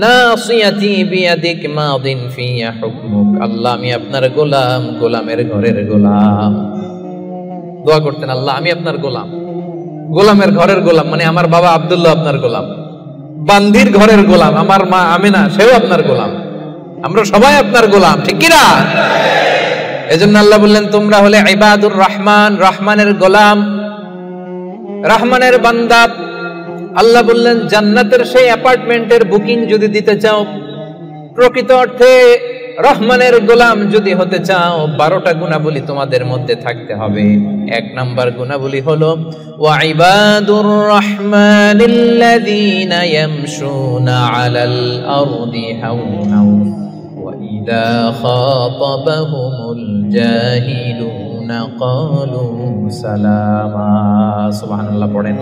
[SPEAKER 2] নাসিয়াতি বিয়াদিক মাদিন ফিয়া হুকমুক। আল্লাহ আমি আপনার গোলাম, গোলামের ঘরের গোলাম। দোয়া করতেন আল্লাহ আমি আপনার গোলাম, গোলামের ঘরের গোলাম, মানে আমার বাবা আব্দুল্লাহ আপনার গোলাম, বান্দির ঘরের গোলাম আমার মা আমিনা সেও আপনার গোলাম, আমরা সবাই আপনার গোলাম, ঠিক কি না? এজন্য আল্লাহ বললেন তোমরা হলে ইবাদুর রহমান, রহমানের গোলাম, রহমানের বান্দা। আল্লাহ বললেন জান্নাতের সেই অ্যাপার্টমেন্টের বুকিং যদি দিতে চাও, প্রকৃত অর্থে রহমানের গোলাম যদি হতে চাও, 12টা গুণাবলী তোমাদের মধ্যে থাকতে হবে। 1 নাম্বার গুণাবলী হলো ওয়া ইবাদুর রহমানিল্লাযীনা ইয়ামশুনা আলাল আরদি হাওনা ওয়া ইযা খাতাবাহুমুল জাহিলুনা ক্বালু সালামা। সুবহানাল্লাহ পড়েন।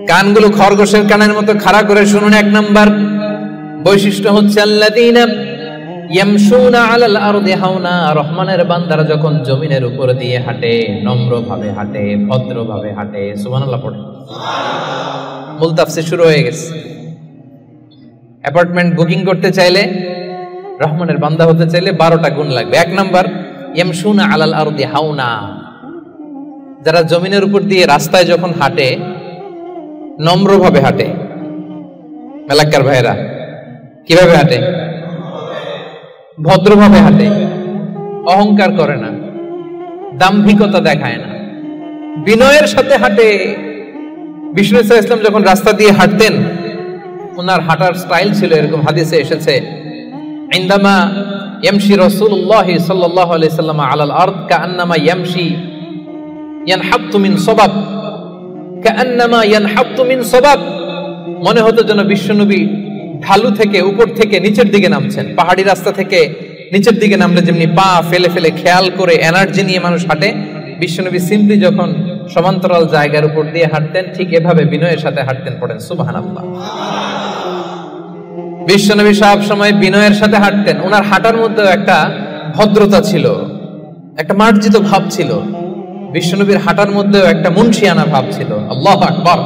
[SPEAKER 2] কানগুলো খরগোশের কানের মতো খাড়া করে শুনুন। 1 নাম্বার বৈশিষ্ট্য হচ্ছে আল্লাযীনা ইয়ামশুনা আলাল আরদি হাওনা, রহমানের বান্দারা যখন জমিনের উপর দিয়ে হাঁটে নম্রভাবে হাঁটে, ভদ্রভাবে হাঁটে। সুবহানাল্লাহ পড়ে। মূল তাফসীর শুরু হয়ে গেছে। অ্যাপার্টমেন্ট বুকিং করতে চাইলে, রহমানের বান্দা হতে চাইলে 12টা গুণ লাগবে। 1 নাম্বার ইয়ামশুনা আলাল আরদি হাওনা, যারা জমিনের উপর দিয়ে রাস্তায় যখন হাঁটে নম্রভাবে হাঁটে। এলাকার ভাইরা কিভাবে হাঁটে? ভদ্রভাবে হাঁটে, অহংকার করে না, দাম্ভিকতা দেখায় না, বিনয়ের সাথে হাঁটে। বিষ্ণু সাল্লাল্লাহু আলাইহি ওয়াসাল্লাম যখন রাস্তা দিয়ে হাঁটতেন, ওনার হাঁটার স্টাইল ছিল এরকম, হাদিসে এসেছে ইনদামা ইয়ামশি রাসূলুল্লাহ সাল্লাল্লাহু আলাইহি ওয়াসাল্লাম আলাল আরদ কাআন্নামা ইয়ামশি ইয়ানহাত্তু মিন সাবাব, কাআন্নামা ইয়ানহাত্তু মিন সাবাব। মনে হতো যেন বিশ্বনবী ঢালু থেকে, উপর থেকে নিচের দিকে নামছেন। পাহাড়ি রাস্তা থেকে নিচের দিকে নামলে যেমনি পা ফেলে ফেলে খেয়াল করে এনার্জি নিয়ে মানুষ হাঁটে, বিশ্বনবী সিম্পলি যখন সমান্তরাল জায়গার উপর দিয়ে হাঁটতেন, ঠিক এভাবে বিনয়ের সাথে হাঁটতেন। পড়েন সুবহানাল্লাহ। বিশ্বনবী সব সময় বিনয়ের সাথে হাঁটতেন। ওনার হাঁটার মধ্যে একটা ভদ্রতা ছিল, একটা মার্জিত ভাব ছিল। বিশ্বনবীর হাঁটার মধ্যেও একটা মুনশিয়ানা ভাব ছিল। আল্লাহু আকবার।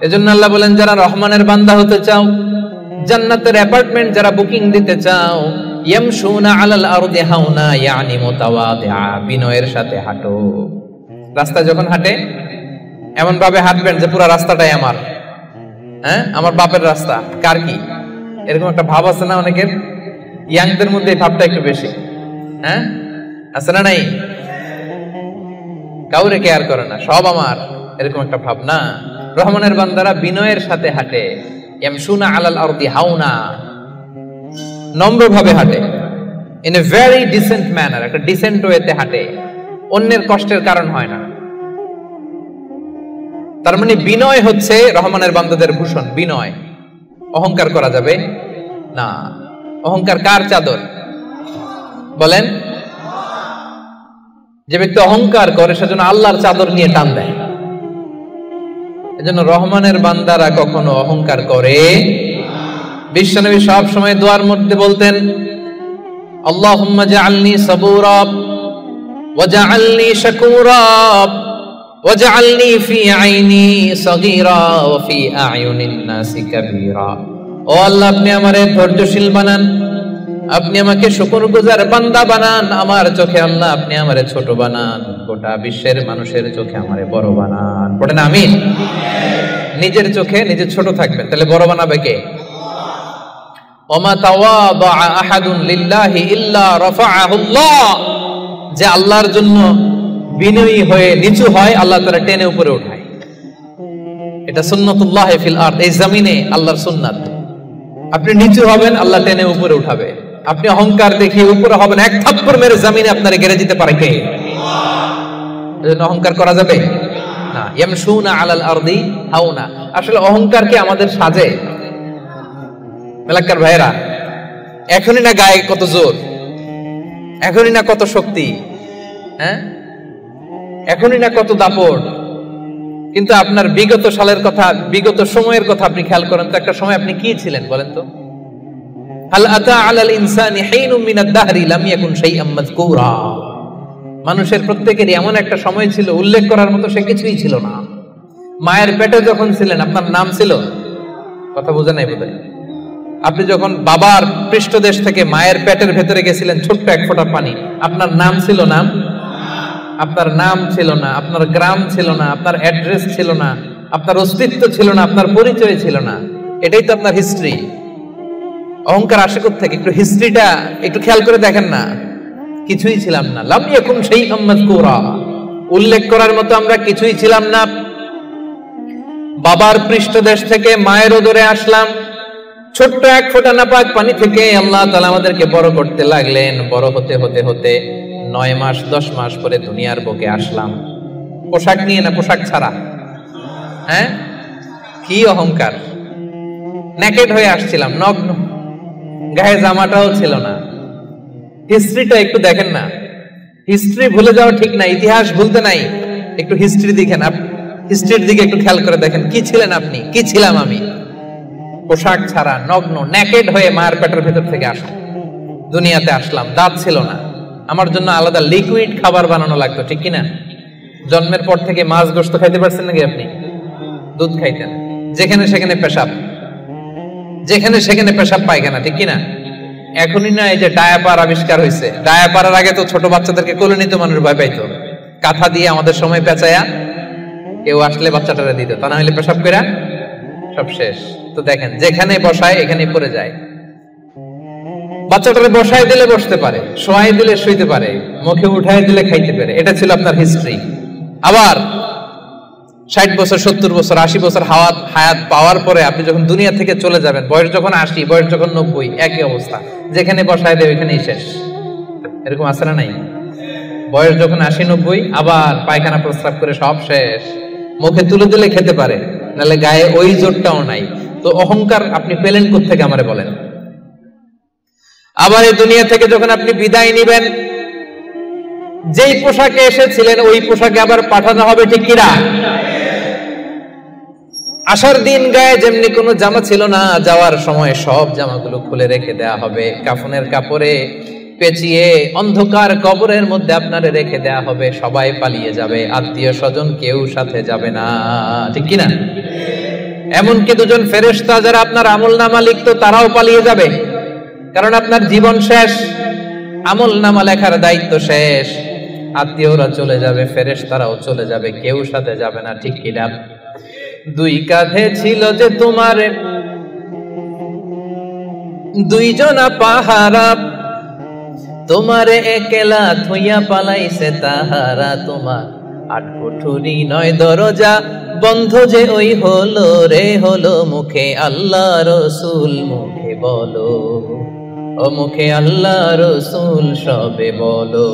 [SPEAKER 2] এজন্য আল্লাহ বলেন যারা রহমানের বান্দা হতে চাও, জান্নাতের অ্যাপার্টমেন্ট যারা বুকিং দিতে চাও, ইয়ামশুনা আলাল আরদি হাওনা ইয়ানি মুতাওয়াদিআ, বিনয়ের সাথে হাঁটো। রাস্তা যখন হাঁটে এমন ভাবে হাঁটবেন যে পুরো রাস্তাটাই আমার, হ্যাঁ আমার বাপের রাস্তা, কার কি, এরকম একটা ভাব আছে না অনেকের? ইয়াংদের মধ্যে এই ভাবটা একটু বেশি, হ্যাঁ আছে না? নাই, কাউরে কেয়ার করে না, সব আমার, এরকম একটা ভাব না। রহমানের বান্দারা বিনয়ের সাথে হাঁটে। ইয়ামশুনা আলাল আরদি হাওনা, নম্রভাবে হাঁটে, in a very dissent manner, একটা ডিসেন্ট ওয়েতে হাঁটে, অন্যের কষ্টের কারণ হয় না। তার মানে বিনয় হচ্ছে রহমানের বান্দাদের ভূষণ। বিনয়, অহংকার করা যাবে না। অহংকার কার চাদর বলেন? যে ব্যক্তি অহংকার করে সেজন্য আল্লাহর চাদর নিয়ে টান দেয়। এজন্য রহমানের বান্দারা কখনো অহংকার করে। বিশ্বনবী সব সময় দোয়ার মধ্যে বলতেন আল্লাহুম্মা জাআলনি সাবুরা ওয়া জাআলনি শাকুরা ওয়া জাআলনি ফি আইনি সাগীরা ওয়া ফি আ'য়ুনিন নাসি কাবীরা। ও আল্লাহ, আপনি আমারে ধৈর্যশীল বানান, আপনি আমাকে শুকরগুজার বান্দা বানান, আমার চোখে আল্লাহ আপনি আমারে ছোট বানান, গোটা বিশ্বের মানুষের চোখে আমারে বড় বানান। পড়েন আমিন। নিজের চোখে নিজে ছোট থাকবেন, তাহলে বড় বানাবে কে? ওমা তাওয়াদা আহাদুন লিল্লাহি ইল্লা রাফাআহুল্লাহ, যে আল্লাহর জন্য বিনয়ী হয়ে নিচু হয়, আল্লাহ তাআলা টেনে উপরে উঠায়। এটা সুন্নাতুল্লাহ ফিল আরদ, এই জমিনে আল্লাহর সুন্নাত। আপনি নিচু হবেন, আল্লাহ টেনে উপরে উঠাবে। আপনি অহংকার দেখিয়ে উপরে হবেন, এক থাপ্পড় মেরে জমিনে আপনারে গেড়ে দিতে পারে কে? এজন্য অহংকার করা যাবে না। ইয়ামশুনা আলাল আরদি হাওনা। আসলে অহংকার কি আমাদের সাজে? মেলাক্কার ভাইরা, এখনই না গায়ে কত জোর, এখনই না কত শক্তি, হ্যাঁ, এখনই না কত দাপট, কিন্তু আপনার বিগত সালের কথা, বিগত সময়ের কথা আপনি খেয়াল করেন তো, একটা সময় আপনি কি ছিলেন বলেন তো? হাল আতা আলাল ইনসানি হিনুম মিনাদ দাহরি লাম ইয়াকুন শাইআম মাযকুরা। মানুষের প্রত্যেকেরই এমন একটা সময় ছিল উল্লেখ করার মতো সে কিছুই ছিল না। মায়ের পেটে যখন ছিলেন আপনার নাম ছিল? কথা বোঝা নাই বোধহয়। আপনি যখন বাবার পৃষ্ঠদেশ থেকে মায়ের পেটের ভেতরে গেছিলেন ছোট্ট এক ফোঁটা পানি, আপনার নাম ছিল? নাম আপনার নাম ছিল না, আপনার গ্রাম ছিল না, আপনার অ্যাড্রেস ছিল না, আপনার অস্তিত্ব ছিল না, আপনার পরিচয় ছিল না। এটাই তো আপনার হিস্ট্রি। অহংকার আসে কোত্থেকে? একটু হিস্ট্রিটা একটু খেয়াল করে দেখেন না। কিছুই ছিলাম না। লাম ইয়াকুন শাইআম মাযকুরা, উল্লেখ করার মতো আমরা কিছুই ছিলাম না। বাবার পৃষ্ঠদেশ থেকে মায়ের উদরে আসলাম, ছোট্ট এক ফোঁটা নাপাক পানি থেকে আল্লাহ তাআলা আমাদেরকে বড় করতে লাগলেন। বড় হতে হতে হতে 9 মাস 10 মাস পরে দুনিয়ার বুকে আসলাম। পোশাক নিয়ে না, পোশাক ছাড়া। হ্যাঁ, কি অহংকার! নেকেড হয়ে আসছিলাম, নগ্ন, গায়ে জামাটাও ছিল না। হিস্ট্রিটা একটু দেখেন না। হিস্ট্রি ভুলে যাওয়া ঠিক না, ইতিহাস ভুলতে নাই। একটু হিস্ট্রি দেখেন, হিস্ট্রির দিকে একটু খেয়াল করে দেখেন। কি ছিলেন আপনি, কি ছিলাম আমি? পোশাক ছাড়া, নগ্ন, নেকেড হয়ে মায়ের পেটের ভেতর থেকে আসলাম, দুনিয়াতে আসলাম। দাঁত ছিল না, আমার জন্য আলাদা লিকুইড খাবার বানানো লাগতো, ঠিক কিনা? জন্মের পর থেকে মাছ গোশত খাইতে পারছেন নাকি আপনি? দুধ খাইতেন, যেখানে সেখানে পেশাব, যেখানে সেখানে পেশাব পায়খানা, ঠিক কিনা? এখনই না এই যে ডায়াপার আবিষ্কার হয়েছে, ডায়াপারের আগে তো ছোট বাচ্চাদেরকে কোলে নিতে মানুষ ভয় পাইতো। কাঁথা দিয়ে আমাদের সময় পেঁচায়া কেউ আসলে বাচ্চাটারে দিত, তা না হলে পেশাব করে সব শেষ। তো দেখেন, যেখানে বসায় এখানে পড়ে যায়। বাচ্চাটারে বসায় দিলে বসতে পারে, শোয়াই দিলে শুইতে পারে, মুখে উঠায় দিলে খাইতে পারে। এটা ছিল আপনার হিস্ট্রি। আবার 60 বছর 70 বছর 80 বছর হায়াত পাওয়ার পরে আপনি যখন দুনিয়া থেকে চলে যাবেন, বয়স যখন 80, বয়স যখন 90, একই অবস্থা, যেখানে বসায় দেয় ওইখানেই শেষ। এরকম আছে না নাই? বয়স যখন 80 90 আবার পায়খানা প্রস্রাব করে সব শেষ। মুখে তুলে দিলে খেতে পারে, নাহলে গায়ে ওই জোরটাও নাই। তো অহংকার আপনি পেলেন কোত্থেকে আমারে বলেন? আবার এই দুনিয়া থেকে যখন আপনি বিদায় নিবেন, যেই পোশাকে এসেছিলেন ওই পোশাকে আবার পাঠানো হবে, ঠিক কিনা? আসার দিন গায়ে যেমনি কোনো জামা ছিল না, যাওয়ার সময় সব জামাগুলো খুলে রেখে দেয়া হবে, কাফনের কাপড়ে পেঁচিয়ে অন্ধকার কবরের মধ্যে আপনারে রেখে দেয়া হবে। সবাই পালিয়ে যাবে, আত্মীয় স্বজন কেউ সাথে যাবে না, ঠিক কিনা? এমনকি দুজন ফেরেশতা যারা আপনার আমলনামা লিখতো তারাও পালিয়ে যাবে, কারণ আপনার জীবন শেষ, আমলনামা লেখার দায়িত্ব শেষ। আত্মীয়রা চলে যাবে, ফেরেশতারাও চলে যাবে, কেউ সাথে যাবে না, ঠিক কিনা? 2 কাঁধে ছিল যে তোমার 2 জনা পাহারা, তোমারে একলা থইয়া পালাইছে তাহারা। তোমার 8 কুঠুরি 9 দরজা বন্ধ যে ওই হলো রে হলো। মুখে আল্লাহ রসুল মুখে বলো, ও মুখে আল্লাহ রসুল সবে বলো।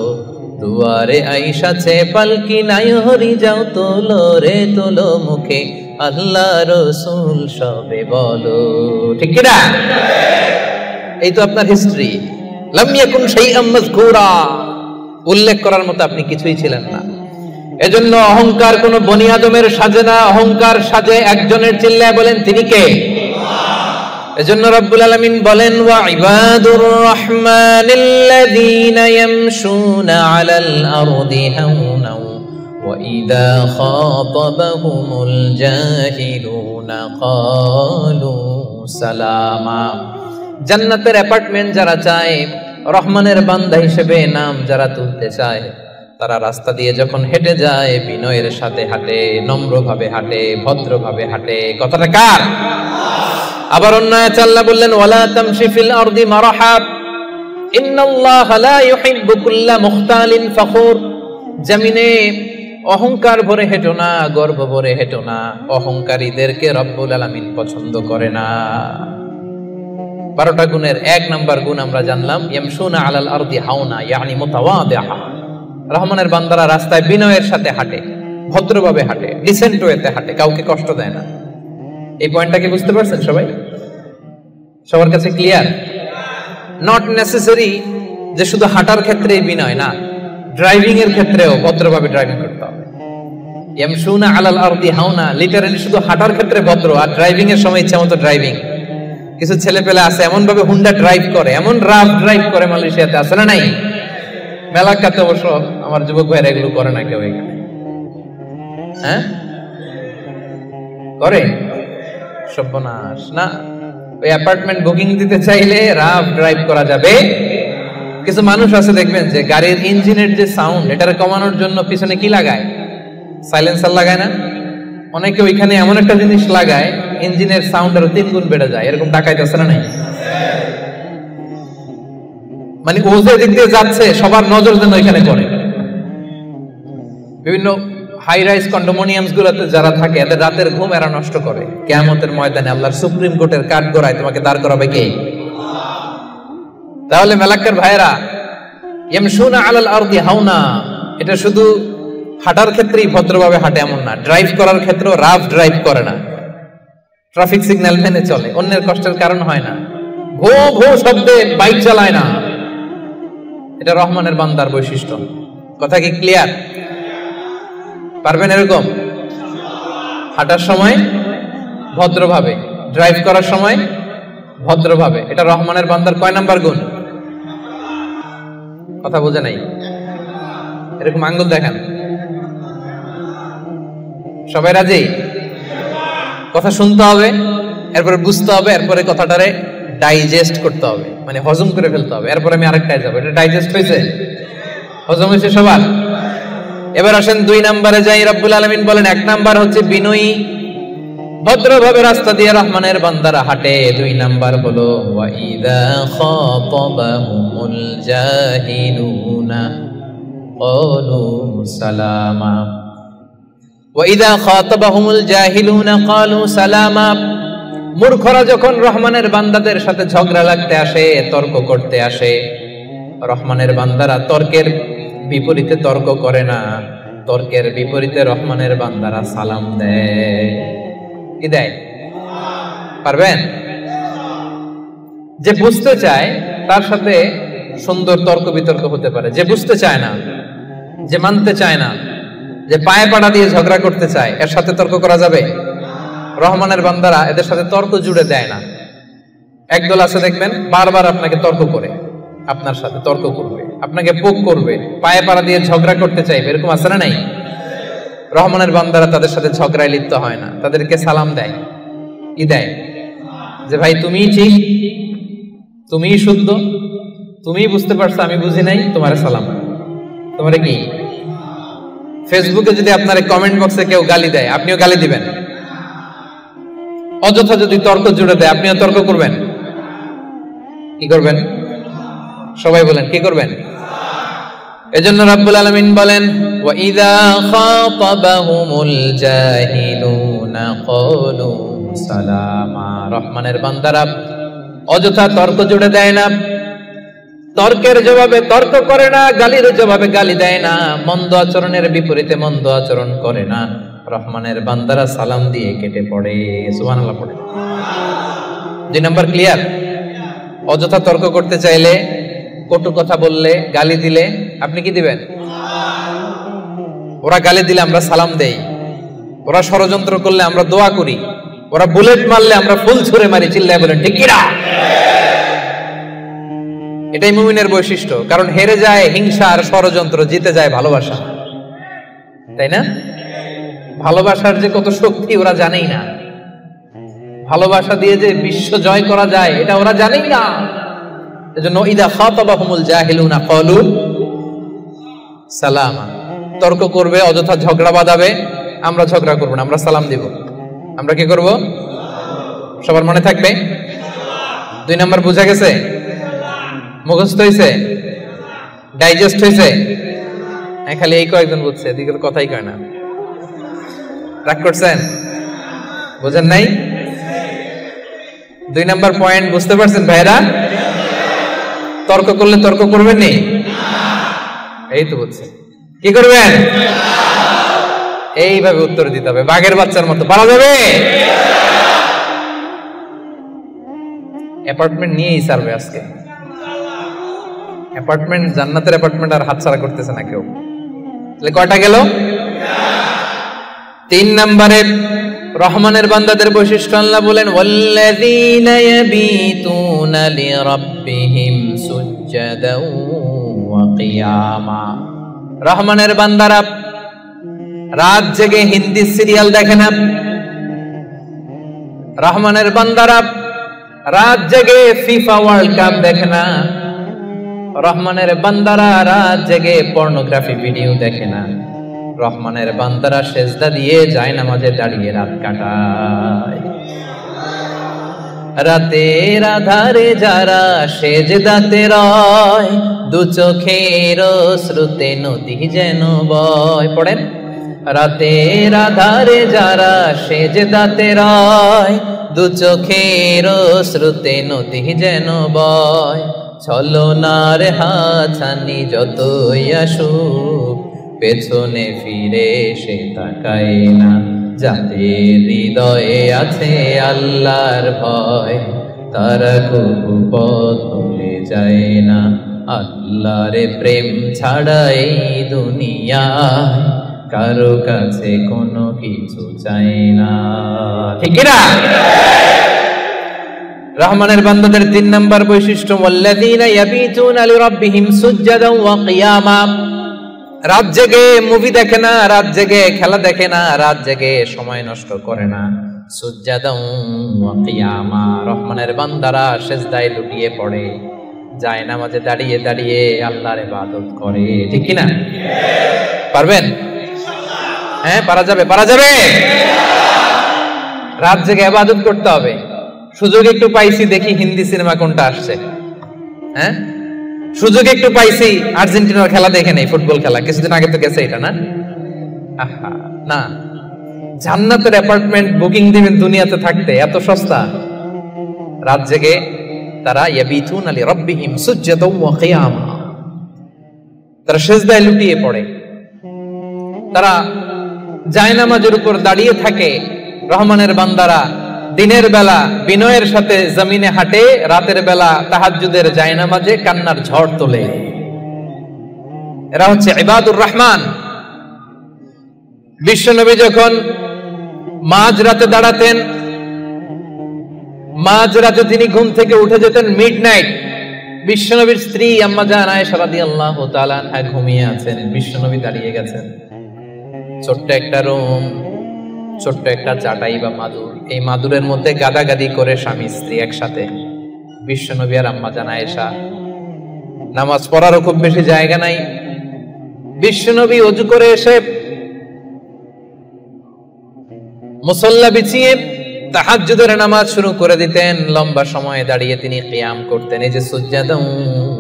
[SPEAKER 2] দুয়ারে আইসাছে পালকি নাই হরি যাও তোলো রে তোলো। মুখে আল্লাহ রসুল সবে বলো, ঠিক কিনা? এই তো আপনার হিস্ট্রি। লাম ইয়াকুন শাইআম মাযকুরা, উল্লেখ করার মতো আপনি কিছুই ছিলেন না। এজন্য অহংকার কোন বনি আদমের সাজে না, অহংকার সাজে একজনের। চিল্লায় বলেন তিনি কে? এজন্য রব্বুল আলামিন বলেন, ওয়া ইবাদুর রহমানিল্লাযীনা ইয়ামশুনা আলাল আরদি হাওনা ওয়া ইযা খাতাবাহুমুল জাহিলুনা ক্বালু সালামা। জান্নাতের অ্যাপার্টমেন্ট যারা চায়, রহমানের বান্দা হিসেবে নাম যারা তুলতে চায়, তারা রাস্তা দিয়ে যখন হেঁটে যায় বিনয়ের সাথে হাঁটে, নম্রভাবে হাঁটে, ভদ্রভাবে হাঁটে। কথাটা কার? আবার অন্য আয়াতে আল্লাহ বললেন, ওয়ালা তামশি ফিল আরদি মারহা ইন্নাল্লাহা লা ইউহিব্বু কুল্লা মুখতালিন ফখুর। জমিনে অহংকার ভরে হেঁটো না, গর্ব ভরে হেঁটো না। অহংকারীদেরকে রব্বুল আলামিন পছন্দ করে না। 12টা গুণের 1 নাম্বার গুণ আমরা জানলাম, ইয়ামশুনা আলাল আরদি হাওনা ইয়ানি মুতাওয়াদিআ। রহমানের বান্দারা রাস্তায় বিনয়ের সাথে হাঁটে, ভদ্রভাবে হাঁটে, ডিসেন্ট ওয়েতে হাঁটে, কাউকে কষ্ট দেয় না। এই পয়েন্টটা কি বুঝতে পারছেন সবাই? সবার কাছে ক্লিয়ার? নট নেসেসারি যে শুধু হাঁটার ক্ষেত্রেই বিনয়, না, ড্রাইভিং এর ক্ষেত্রেও ভদ্রভাবে ড্রাইভিং করতে হবে। ইয়ামশুনা আলাল আরদি হাওনা লিটারালি শুধু হাঁটার ক্ষেত্রে ভদ্র, আর ড্রাইভিং এর সময় ইচ্ছামতো ড্রাইভিং। কিছু ছেলে পেলে আছে এমন ভাবে হুন্ডা ড্রাইভ করে, এমন রাফ ড্রাইভ করে, মালয়েশিয়াতে আছে না নাই? মেলাকাতে অবশ্য আমার যুবক ভাইরা এগুলো করে না কেউ এখানে। হ্যাঁ করে? সর্বনাশ না। ওই অ্যাপার্টমেন্ট বুকিং দিতে চাইলে রাফ ড্রাইভ করা যাবে। কিছু মানুষ আছে দেখবেন যে গাড়ির ইঞ্জিনের যে সাউন্ড, এটারে কমানোর জন্য পিছনে কি লাগায়? সাইলেন্সার লাগায় না? অনেকে ওইখানে এমন একটা জিনিস লাগায় ইঞ্জিনের সাউন্ড আরো 3 গুণ বেড়ে যায়। এরকম ডাকাইতে আছে না নাই? মানে ও যে দিক দিয়ে যাচ্ছে সবার নজর যেন ওইখানে পড়ে। বিভিন্ন হাই রাইজ কন্ডোমিনিয়ামস গুলোতে যারা থাকে এদের রাতের ঘুম এরা নষ্ট করে। কিয়ামতের ময়দানে আল্লাহর সুপ্রিম কোর্টের কাঠগড়ায় তোমাকে দাঁড় করাবে কে? তাহলে মেলাক্কার ভাইরা, ইয়ামশুনা আলাল আরদি হাওনা, এটা শুধু হাঁটার ক্ষেত্রেই ভদ্রভাবে হাঁটে এমন না, ড্রাইভ করার ক্ষেত্রেও রাফ ড্রাইভ করে না, ট্রাফিক সিগন্যাল মেনে চলে, অন্যের কষ্টের কারণ হয় না, ভো ভো শব্দে বাইক চালায় না। এটা রহমানের বান্দার বৈশিষ্ট্য। কথা কি ক্লিয়ার? পারবেন এরকম হাঁটার সময় ভদ্রভাবে, ড্রাইভ করার সময় ভদ্রভাবে? এটা রহমানের বান্দার কয় নাম্বার গুণ? কথা বোঝে নাই? এরকম আঙ্গুল দেখান। সবাই রাজি? কথা শুনতে হবে, এরপরে বুঝতে হবে, এরপরে কথাটারে ডাইজেস্ট করতে হবে, মানে হজম করে ফেলতে হবে। এরপরে আমি আরেকটায় যাবো। এটা ডাইজেস্ট হয়েছে? হজম হয়েছে সবার? এবার আসেন 2 নম্বরে যাই। রব্বুল আলামিন বলেন 1 নাম্বার হচ্ছে বিনয়ী, ভদ্রভাবে রাস্তা দিয়ে রহমানের বান্দারা হাঁটে। 2 নাম্বার হলো ওয়াইদা খাতাবাহুমুল জাহিলুনা ক্বালু সালামা। ওয়াইদা খাতাবাহুমুল জাহিলুনা ক্বালু সালামা। মূর্খরা যখন রহমানের বান্দাদের সাথে ঝগড়া লাগতে আসে, তর্ক করতে আসে, রহমানের বান্দারা তর্কের বিপরীতে তর্ক করে না, তর্কের বিপরীতে রহমানের বান্দারা সালাম দেয়। কি দেয়? পারবেন? যে বুঝতে চায় তার সাথে সুন্দর তর্ক বিতর্ক হতে পারে। যে বুঝতে চায় না, যে মানতে চায় না, যে পায়ে পাড়া দিয়ে ঝগড়া করতে চায়, এর সাথে তর্ক করা যাবে? রহমানের বান্দারা এদের সাথে তর্ক জুড়ে দেয় না। একদল আছে দেখবেন বারবার আপনাকে তর্ক করে, আপনার সাথে তর্ক করবে, আপনাকে পোক করবে, পায়ে পাড়া দিয়ে ঝগড়া করতে চাইবে। এরকম আছে না নাই? রহমানের বান্দারা তাদের সাথে ঝগড়ায় লিপ্ত হয় না, তাদেরকে সালাম দেয়। কি দেয়? যে ভাই তুমিই ঠিক, তুমিই শুদ্ধ, তুমিই বুঝতে পারছো, আমি বুঝি নাই, তোমার সালাম। তোমারে কি? ফেসবুকে যদি আপনার কমেন্ট বক্সে কেউ গালি দেয়, আপনিও গালি দিবেন? অযথা যদি তর্ক জুড়ে দেয়, আপনিও তর্ক করবেন? কি করবেন? সবাই বলেন কি করবেন? এজন্য রাব্বুল আলামিন বলেন ওয়াইদা খাতাবাহুমুল জাহিলুনা ক্বালু সালামা। রহমানের বান্দারা অযথা তর্ক জুড়ে দেয় না, তর্কের জবাবে তর্ক করে না, গালির জবাবে গালি দেয় না, মন্দ আচরণের বিপরীতে মন্দ আচরণ করে না। রহমানের বান্দারা সালাম দিয়ে কেটে পড়ে। সুবহানাল্লাহ পড়ে। 2 নাম্বার ক্লিয়ার? অযথা তর্ক করতে চাইলে, কটু কথা বললে, গালি দিলে আপনি কি দিবেন? ওরা গালি দিলে আমরা সালাম দেই, ওরা ষড়যন্ত্র করলে আমরা দোয়া করি, ওরা বুলেট মারলে আমরা ফুল ছুঁড়ে মারি, চিল্লায় বলেন ঠিক কি না? এটাই মুমিনের বৈশিষ্ট্য। কারণ হেরে যায় হিংসা আর ষড়যন্ত্র, জিতে যায় ভালোবাসা। তাই না? ভালোবাসার যে কত শক্তি ওরা জানেই না। ভালোবাসা দিয়ে যে বিশ্ব জয় করা যায় এটা ওরা জানেই না। এজন্য ইদা খাতাবাহুমুল জাহিলুনা ক্বালু সালামা। তর্ক করবে, অযথা ঝগড়া বাঁধাবে, আমরা ঝগড়া করব না, আমরা সালাম দিব। আমরা কি করব? সবার মনে থাকবে? 2 নাম্বার বুঝা গেছে? মুখস্থ হয়েছে? ডাইজেস্ট হয়েছে? খালি এই কয়েকজন বুঝছে, এদিকের কথাই কয় না। রাগ করছেন? বুঝেন নাই? 2 নাম্বার পয়েন্ট বুঝতে পারছেন ভাইরা? তর্ক করলে তর্ক করবেন নি? এই তো বুঝছেন। কি করবেন? এইভাবে উত্তর দিতে হবে, বাঘের বাচ্চার মতো। পারা যাবে? অ্যাপার্টমেন্ট নিয়েই সার্ভে আজকে। অ্যাপার্টমেন্ট, জান্নাতের অ্যাপার্টমেন্ট আর হাতছাড়া করতেছে না কেউ। তাহলে কয়টা গেল? 3 নম্বরে রহমানের বান্দাদের বৈশিষ্ট্য আল্লাহ বলেন, ওয়াল্লাযীনা ইয়াবিতুনা লিরাব্বিহিম সুজদাও ওয়া কিয়ামা। রহমানের বান্দারা রাত জেগে হিন্দি সিরিয়াল দেখে না। রহমানের বান্দারা রাত জেগে ফিফা ওয়ার্ল্ড কাপ দেখে না। রহমানের বান্দারা রাত জেগে পর্নোগ্রাফি ভিডিও দেখে না। রহমানের বান্দারা সেজদা দিয়ে যায় নামাজে দাঁড়িয়ে রাত কাটায়। রাতের আধারে যারা সেজদাতে রয়, দু চোখের শ্রুতে নদী যেন বয়। পড়েন, রাতের আধারে যারা সেজদাতে রয়, দু চোখের শ্রুতে নদী যেন বয়। ছলনার হাতছানি যতই আসুক, পেছনে ফিরে সে তাকায় না। যাদের হৃদয়ে আছে আল্লাহর ভয়, তারা কবু পথ ভুলে যায় না। আল্লাহর প্রেম ছাড়া এই দুনিয়ায় কারো কাছে কোনো কিছু চাই না। ঠিক না? রহমানের বান্দাদের 3 নাম্বার বৈশিষ্ট্য, ওয়াল্লাযীনা ইয়াবিতুনা লিরাব্বিহিম সুজদাও ওয়া কিয়ামা। রাত জেগে মুভি দেখে না, রাত জেগে খেলা দেখে না, রাত জেগে সময় নষ্ট করে না। সুজদাও ওয়া কিয়ামা। রহমানের বান্দারা সিজদায় লুটিয়ে পড়ে, যায় নামাজে দাঁড়িয়ে দাঁড়িয়ে আল্লাহর ইবাদত করে। ঠিক কি না? পারবেন? হ্যাঁ, পারা যাবে, পারা যাবে। রাত জেগে ইবাদত করতে হবে। সুযোগ একটু পাইছি, দেখি হিন্দি সিনেমা কোনটা আসছে। হ্যাঁ, সুযোগ একটু পাইছি, আর্জেন্টিনার খেলা দেখে নেই, ফুটবল খেলা কিছুদিন আগে তো গেছে এটা না। আহা, না, জান্নাতের অ্যাপার্টমেন্ট বুকিং দিবেন দুনিয়াতে থাকতে, এত সস্তা। রাত জেগে তারা ইয়াবিতুনা লিরাব্বিহিম সুজদাও ওয়া কিয়ামা, তারা সিজদায় লুটিয়ে পড়ে, তারা জায়নামাজের উপর দাঁড়িয়ে থাকে। রহমানের বান্দারা দিনের বেলা বিনয়ের সাথে জমিনে হাঁটে, রাতের বেলা তাহাজ্জুদের জায়নামাজে কান্নার ঝড় তোলে। এরা হচ্ছে ইবাদুর রহমান। বিশ্বনবী যখন মাঝরাতে দাঁড়াতেন, মাঝরাতে তিনি ঘুম থেকে উঠে যেতেন মিডনাইট। বিশ্বনবীর স্ত্রী আম্মা জান আয়েশা রাদিয়াল্লাহু তাআলা আনহা ঘুমিয়ে আছেন, বিশ্বনবী দাঁড়িয়ে গেছেন। ছোট্ট একটা রুম, ছোট্ট একটা চাটাই বা মাদুর, এই মাদুরের মধ্যে গাদাগাদি করে স্বামী স্ত্রী একসাথে। বিশ্বনবী আর আম্মা জান আয়েশা, নামাজ পড়ারও খুব বেশি জায়গা নাই। বিশ্বনবী ওযু করে এসে মুসল্লা বিছিয়ে তাহাজ্জুদের নামাজ শুরু করে দিতেন। লম্বা সময় দাঁড়িয়ে তিনি কিয়াম করতেন। এই যে সুজদাও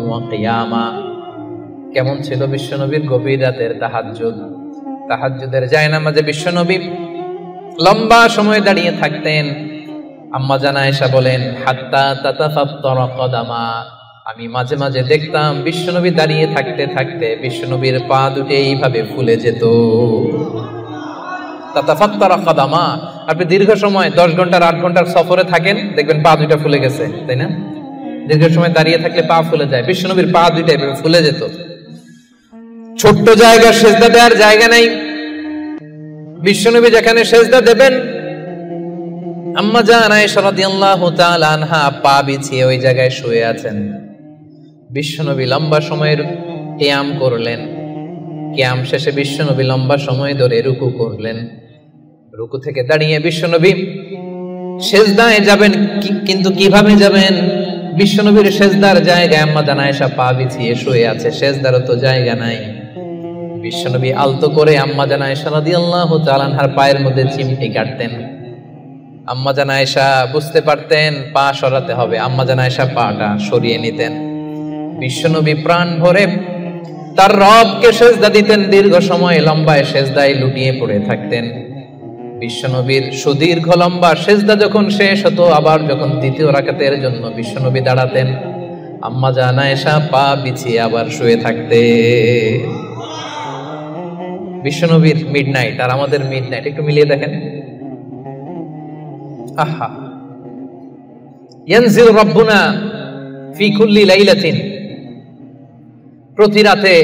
[SPEAKER 2] ওয়া কিয়ামা, কেমন ছিল বিশ্বনবীর গভীর রাতের তাহাজ্জুদ। তাহাজ্জুদের জায়নামাজে বিশ্বনবী লম্বা সময় দাঁড়িয়ে থাকতেন। আম্মা জান আয়েশা বলেন, হাত্তা তাতাফাত্তারা কদামা, আমি মাঝে মাঝে দেখতাম বিশ্বনবী দাঁড়িয়ে থাকতে থাকতে বিশ্বনবীর পা দুটো এইভাবে ফুলে যেত। তাতাফাত্তারা কদামা, আপনি দীর্ঘ সময় 10 ঘন্টার 8 ঘন্টার সফরে থাকেন, দেখবেন পা দুটো ফুলে গেছে, তাই না? দীর্ঘ সময় দাঁড়িয়ে থাকলে পা ফুলে যায়। বিশ্বনবীর পা দুটো এভাবে ফুলে যেত। ছোট্ট জায়গা, সিজদা দেওয়ার জায়গা নাই। বিশ্বনবী যেখানে সিজদা দেবেন, আম্মা জান আয়েশা রাদিয়াল্লাহু তাআলা আনহা পা বিছিয়ে ওই জায়গায় শুয়ে আছেন। বিশ্বনবী লম্বা সময়ের কিয়াম করলেন। কিয়াম শেষে বিশ্বনবী লম্বা সময় ধরে রুকু করলেন। রুকু থেকে দাঁড়িয়ে বিশ্বনবী সিজদায় যাবেন, কিন্তু কিভাবে যাবেন? বিশ্বনবীর সিজদার জায়গায় আম্মা জান আয়েশা পা বিছিয়ে শুয়ে আছে, সিজদারও তো জায়গা নাই। বিশ্বনবী আলতো করে আম্মা জান আয়েশা রাদিয়াল্লাহু তাআলা আনহার পায়ের মধ্যে চিমটি কাটতেন। আম্মা জান আয়েশা বুঝতে পারতেন পা সরাতে হবে, আম্মা জান আয়েশা পাটা সরিয়ে নিতেন। বিশ্বনবী প্রাণ ভরে তার রবকে সিজদা দিতেন। দীর্ঘ সময় লম্বায় সিজদায় লুটিয়ে পড়ে থাকতেন। বিশ্বনবীর সুদীর্ঘ লম্বা সেজদা যখন শেষ হতো, আবার যখন দ্বিতীয় রাকাতের জন্য বিশ্বনবী দাঁড়াতেন, আম্মা জান আয়েশা পা বিছিয়ে আবার শুয়ে থাকতে। বিশ্বনবীর মিডনাইট আর আমাদের মিডনাইট একটু মিলিয়ে দেখেন। আহা, ইয়ানজিল রাব্বুনা ফি কুল্লি লাইলাতিন, প্রতি রাতে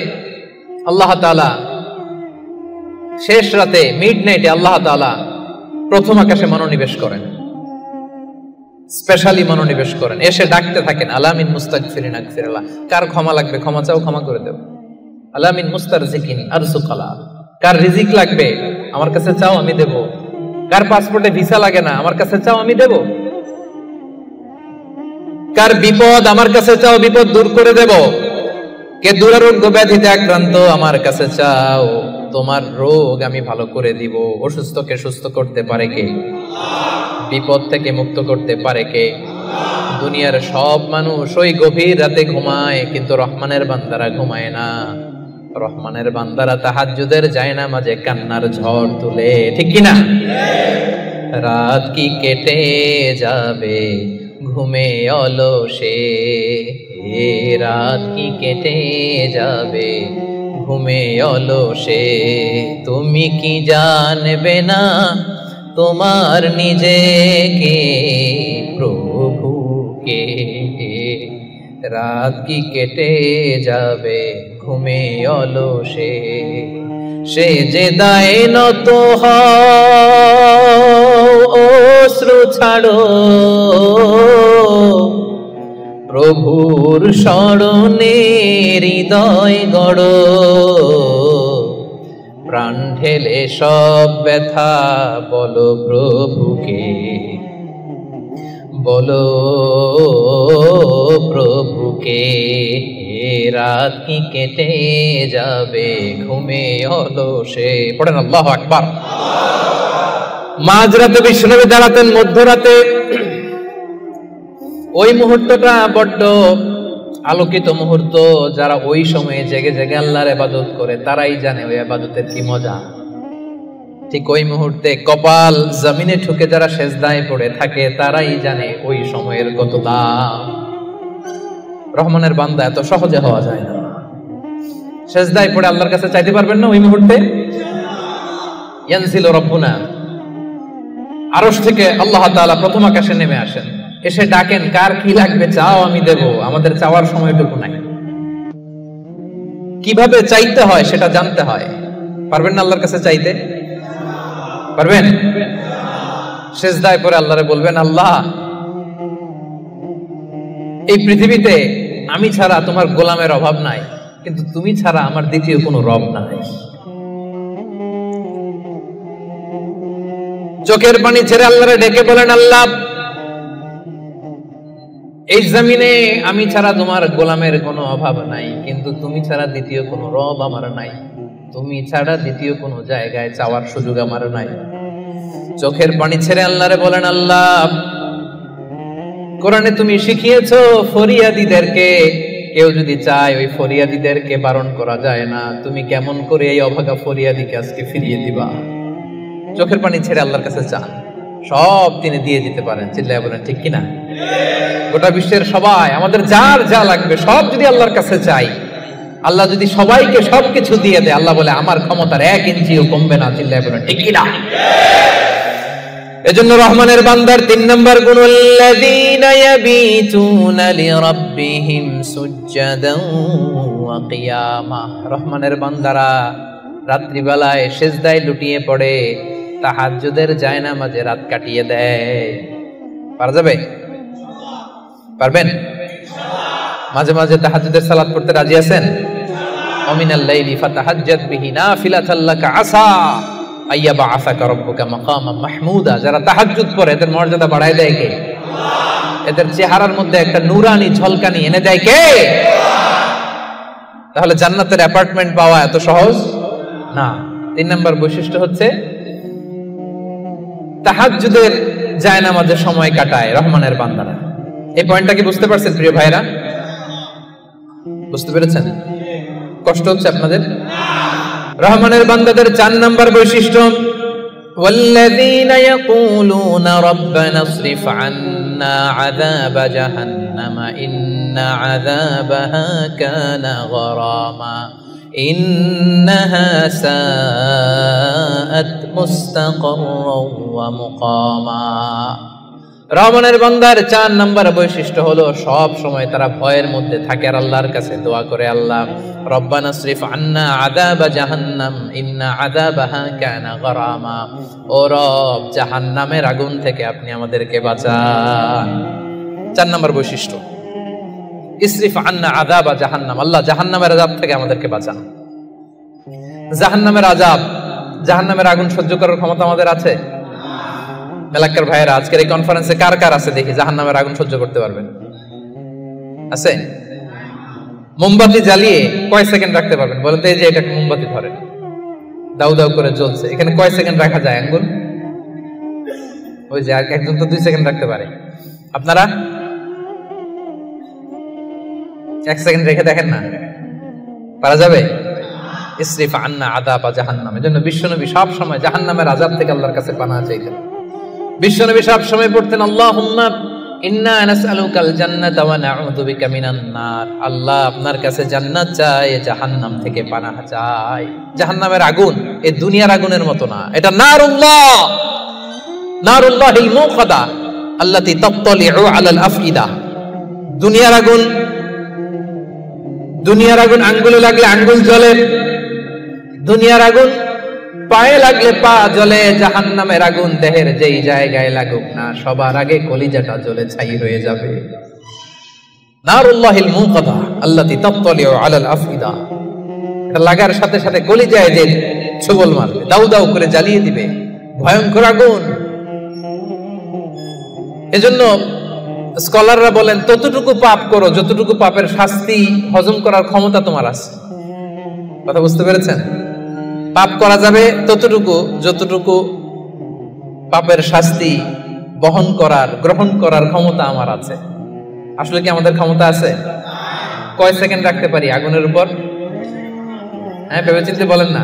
[SPEAKER 2] আল্লাহ তাআলা, শেষ রাতে মিডনাইটে আল্লাহ তাআলা প্রথম আকাশে মনোনিবেশ করেন, স্পেশালি মনোনিবেশ করেন, এসে ডাকতে থাকেন, আলামিন মুস্তাগফিরিন আগফিরাল্লাহ, কার ক্ষমা লাগবে ক্ষমা চাও, ক্ষমা করে দেব। আলামিন মুস্তারজিকিন আরজুকালা, কার রিজিক লাগবে আমার কাছে চাও আমি দেব। কার পাসপোর্টে ভিসা লাগে না আমার কাছে চাও আমি দেব। কার বিপদ আমার কাছে চাও, বিপদ দূর করে দেব। কে দুরারোগ্য ব্যাধিতে আক্রান্ত আমার কাছে চাও, তোমার রোগ আমি ভালো করে দিব। অসুস্থকে সুস্থ করতে পারে কে? বিপদ থেকে মুক্ত করতে পারে কে? দুনিয়ার সব মানুষ ওই গভীর রাতে ঘুমায়, কিন্তু রহমানের বান্দারা ঘুমায় না। রহমানের বান্দারা তাহাজ্জুদের জায়নামাজে কান্নার ঝড় তুলে, ঠিক কি না? রাত কি কেটে যাবে ঘুমে অলসে, রাত কি কেটে যাবে ঘুমে অলসে, তুমি কি জানবে না তোমার নিজেকে প্রভুকে। রাত কি কেটে যাবে ঘুমে অলসে, সে যে দায় নত অশ্রু ছাড়ো, প্রভুর স্মরণে হৃদয় গড়ো, প্রাণ ঢেলে সব ব্যথা বলো প্রভুকে, বলো প্রভুকে। রাত কি কেটে যাবে ঘুমে অলসে, পড়েন আল্লাহু আকবার। মাঝরাতে বিশ্বনবী দাঁড়াতেন, মধ্যরাতে। ওই মুহূর্তটা বড্ড আলোকিত মুহূর্ত। যারা ওই সময়ে জেগে জেগে আল্লাহর ইবাদত করে তারাই জানে ওই ইবাদতের কি মজা। ঠিক ওই মুহূর্তে কপাল জমিনে ঠুকে যারা সেজদায় পড়ে থাকে তারাই জানে ওই সময়ের কত দাম। রহমানের বান্দা এত সহজে হওয়া যায় না। সেজদায় পড়ে আল্লাহর কাছে চাইতে পারবেন না ওই মুহূর্তে? ইয়ানজিলু রাব্বুনা, আরশ থেকে আল্লাহ তাআলা প্রথম আকাশে নেমে আসেন, এসে ডাকেন, কার কি লাগবে চাও আমি দেব। আমাদের চাওয়ার সময়টুকু নাই। কিভাবে চাইতে হয় সেটা জানতে হয়। পারবেন না আল্লাহর কাছে চাইতে? পারবেন? সেজদায় পড়ে আল্লাহরে বলবেন, আল্লাহ এই পৃথিবীতে আমি ছাড়া তোমার গোলামের অভাব নাই, কিন্তু তুমি ছাড়া আমার দ্বিতীয় কোনো রব নাই। চোখের পানি ছেড়ে আল্লাহরে ডেকে বলেন, আল্লাহ এই জমিনে আমি ছাড়া তোমার গোলামের কোনো অভাব নাই, কিন্তু তুমি ছাড়া দ্বিতীয় কোনো রব আমার নাই। তুমি ছাড়া দ্বিতীয় কোনো জায়গায় চাওয়ার সুযোগ আমার নাই। চোখের পানি ছেড়ে আল্লাহরে বলেন, আল্লাহ কোরআনে তুমি শিখিয়েছো ফরিয়াদীদেরকে কেউ যদি চায় ওই ফরিয়াদীদেরকে বারণ করা যায় না। তুমি কেমন করে এই অভাগা ফরিয়াদীকে আজকে ফিরিয়ে দিবা? চোখের পানি ছেড়ে আল্লাহর কাছে চান, সব তিনি দিয়ে দিতে পারেন। চিল্লায় বলেন ঠিক কিনা? গোটা বিশ্বের সবাই, আমাদের যার যা লাগবে সব যদি আল্লাহর কাছে চাই, আল্লাহ যদি সবাইকে সবকিছু দিয়ে দেয়, আল্লাহ বলে আমার ক্ষমতার 1 ইঞ্চিও কমবে না। চিল্লায় বলেন ঠিক কিনা? এজন্য রহমানের বান্দার 3 নম্বর গুণ, আল্লাযীনা ইয়াবিতুনা লিরাব্বিহিম সুজদান ওয়া কিয়ামা। রহমানের বান্দারা রাত্রি বেলায় সিজদায় লুটিয়ে পড়ে, তাহাজ্জুদের জায়নামাজে রাত কাটিয়ে দেয়। পারা যাবে? পারবেন? মাঝে মাঝে তাহাজ্জুদের সালাত পড়তে রাজি আছেন? ওমিনাল লাইলি ফাতাহাজ্জাদ বিহি নাফিলাতাল লাকা আসা আইয়াবা আসাকা রাব্বুকা মাকামান মাহমুদা। যারা তাহাজ্জুদ পড়ে এদের মর্যাদা বাড়ায় দেয় কে? এদের চেহারার মধ্যে একটা নূরানি ঝলকানি এনে দেয় কে? তাহলে জান্নাতের অ্যাপার্টমেন্ট পাওয়া এত সহজ না। 3 নম্বর বৈশিষ্ট্য হচ্ছে তাহাজ্জুদের জায়নামাজে সময় কাটায় রহমানের বান্দারা। এই পয়েন্টটা কি বুঝতে পারছেন প্রিয় ভাইরা? বুঝতে পেরেছেন? কষ্ট হচ্ছে আপনাদের? রহমানের বান্দাদের 4 নম্বর বৈশিষ্ট্য والذين يقولون ربنا اصرف عنا عذاب جهنم إن عذابها كان غراما إنها ساءت مستقرا ومقاما রহমানের বান্দার 4 নম্বর বৈশিষ্ট্য হলো সব সময় তারা ভয়ের মধ্যে থাকে আর আল্লাহর কাছে দোয়া করে, আল্লাহ রব্বানা সরিফ আন্না আযাবা জাহান্নাম ইন্না আযাবাহা কানা গরামা, ও রব জাহান্নামের আগুন থেকে আপনি আমাদেরকে বাঁচান। 4 নম্বর বৈশিষ্ট্য ইসরিফ আন্না আযাবা জাহান্নাম, আল্লাহ জাহান্নামের আযাব থেকে আমাদেরকে বাঁচান। জাহান্নামের আযাব, জাহান্নামের আগুন সহ্য করার ক্ষমতা আমাদের আছে? মেলাক্কার ভাইয়েরা আজকের এই কনফারেন্সে কার কার আছে দেখি জাহান্নামের আগুন সহ্য করতে পারবেন? আছে? মোমবাতি জ্বালিয়ে কয় সেকেন্ড রাখতে পারবেন বলেন তো? এই যে এটা মোমবাতি ধরেন, দাউ দাউ করে জ্বলছে, এখানে কয় সেকেন্ড রাখা যায় আঙ্গুল? ওই যে আর একজন তো 2 সেকেন্ড রাখতে পারে, আপনারা 1 সেকেন্ড রেখে দেখেন না, পারা যাবে? ইসরিফ আন্না আযাবা জাহান্নাম। এজন্য বিশ্বনবী সব সময় জাহান্নামের আযাব থেকে আল্লাহর কাছে পানাহ চাইতেন। বিশ্বনবী সব সময় পড়তেন আল্লাহুম্মা ইন্না নাসআলুকাল জান্নাতা ওয়া নাউযু বিকা মিনান নার, আল্লাহ আপনার কাছে জান্নাত চাই, জাহান্নাম থেকে পানাহ চাই। জাহান্নামের আগুন এই দুনিয়ার আগুনের মতো না, এটা নারুল্লাহ, নারুল্লাহিল মুকাদা আল্লাতী তাত্তালিউ আলাল আফইদা। দুনিয়ার আগুন, দুনিয়ার আগুন আঙ্গুলে লাগলে আঙ্গুল জ্বলে, দুনিয়ার আগুন পায়ে লাগলে পা জ্বলে, জাহান্নামের আগুন দেহের যেই জায়গায় লাগুক না সবার আগে কলিজাটা জ্বলে ছাই হয়ে যাবে। নারুল্লাহিল মুকাদা আল্লাতী তাত্তালিউ আলাল আফইদা, এটা লাগার সাথে সাথে কলিজায় যে ছোবল মারবে, দাউ দাউ করে জ্বালিয়ে দিবে, ভয়ঙ্কর আগুন। এজন্য স্কলাররা বলেন ততটুকু পাপ করো যতটুকু পাপের শাস্তি হজম করার ক্ষমতা তোমার আছে। কথা বুঝতে পেরেছেন? পাপ করা যাবে ততটুকু যতটুকু পাপের শাস্তি বহন করার, গ্রহণ করার ক্ষমতা আমার আছে। আসলে কি আমাদের ক্ষমতা আছে? কয় সেকেন্ড রাখতে পারি আগুনের উপর? হ্যাঁ, ভেবে চিন্তে বলেন না।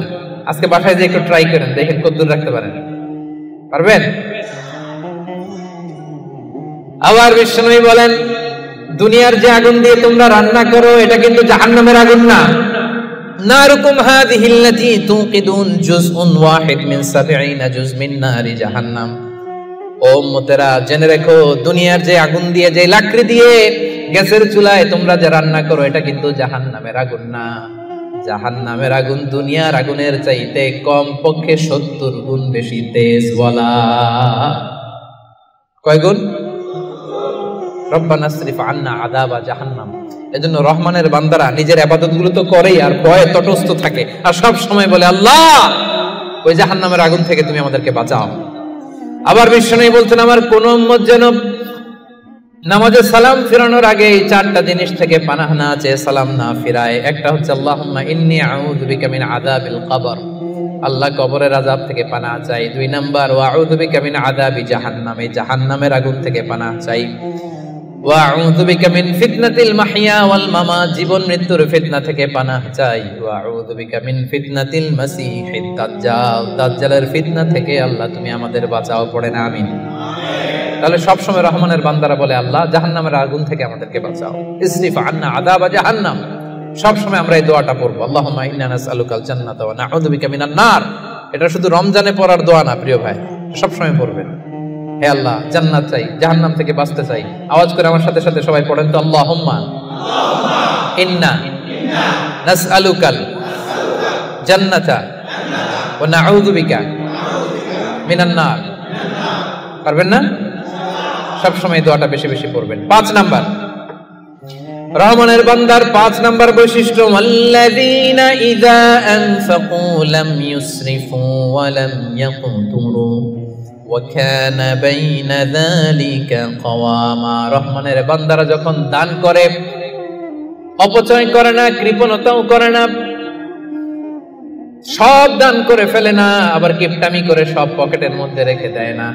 [SPEAKER 2] আজকে বাসায় যে একটু ট্রাই করেন, দেখেন কতদূর রাখতে পারেন। পারবেন? আবার বিশ্বনবী বলেন দুনিয়ার যে আগুন দিয়ে তোমরা রান্না করো এটা কিন্তু জাহান্নামের আগুন না। নারুকুম হাযিহিল্লাতী তুকিদুন জুজউন ওয়াহিদ মিন 70 জুজ মিন নারি জাহান্নাম। ও উম্মতেরা জেনে রেখো, দুনিয়ার যে আগুন দিয়ে, যে লাকড়ি দিয়ে গ্যাসের চুলায় তোমরা যে রান্না করো এটা কিন্তু জাহান্নামের আগুন না। জাহান্নামের আগুন দুনিয়ার আগুনের চাইতে কম পক্ষে 70 গুণ বেশি তেজ। বলা কয় গুণ? রব্বানা সরিফ আন্না আযাবা জাহান্নাম। এজন্য রহমানের বান্দারা নিজের ইবাদতগুলো তো করেই আর ভয়ে তটস্থ থাকে আর সব সময় বলে আল্লাহ ওই জাহান্নামের আগুন থেকে তুমি আমাদেরকে বাঁচাও। আবার বিশ্বনবী বলতেন আমার কোন উম্মত যেন নামাজে সালাম ফিরানোর আগে এই 4টা জিনিস থেকে পানাহ না চেয়ে সালাম না ফিরায়। একটা হচ্ছে আল্লাহুম্মা ইন্নী আউযু বিকা মিন আযাবিল কবর, আল্লাহ কবরের আযাব থেকে পানাহ চাই। 2 নাম্বার ওয়া আউযু বিকা মিন আযাবি জাহান্নাম, এই জাহান্নামের আগুন থেকে পানাহ চাই। ওয়া আউযু বিকা মিন ফিতনাতিল মাহইয়া ওয়াল মামাত, জীবন মৃত্যুর ফিতনা থেকে পানাহ চাই। ওয়া আউযু বিকা মিন ফিতনাতিল মাসীহিদ দাজ্জাল, দাজ্জালের ফিতনা থেকে আল্লাহ তুমি আমাদের বাঁচাও। পড়েন আমিন। তাহলে সব সময় রহমানের বান্দারা বলে আল্লাহ জাহান্নামের আগুন থেকে আমাদেরকে বাঁচাও। ইসরিফ আন্না আযাবা জাহান্নাম। সব সময় আমরা এই দোয়াটা পড়বো, আল্লাহুম্মা ইন্না নাসআলুকাল জান্নাতা ওয়া নাউযু বিকা মিনান নার। এটা শুধু রমজানে পড়ার দোয়া না প্রিয় ভাই, সব সময় পড়বেন। হে আল্লাহ জান্নাত চাই, জাহান্নাম থেকে বাঁচতে চাই। আওয়াজ করে আমার সাথে সাথে সবাই পড়েন তো, আল্লাহুম্মা ইন্না নাসআলুকাল জান্নাতা ওয়া নাউযু বিকা মিনান নার। পারবেন না? সব সময় দোয়াটা বেশি বেশি পড়বেন। 5 নাম্বার রহমানের বান্দার 5 নাম্বার বৈশিষ্ট্য আল্লাযীনা ইযা আনফাকু লাম ইউসরিফু ওয়া লাম ইয়াকতুরু ওয়া কানা বাইনা যালিকা কাওয়ামা। রহমানের বান্দারা যখন দান করে অপচয় করে না, কৃপণতাও করে না, সব দান করে ফেলে না, আবার কিপটামি করে সব পকেটের মধ্যে রেখে দেয় না।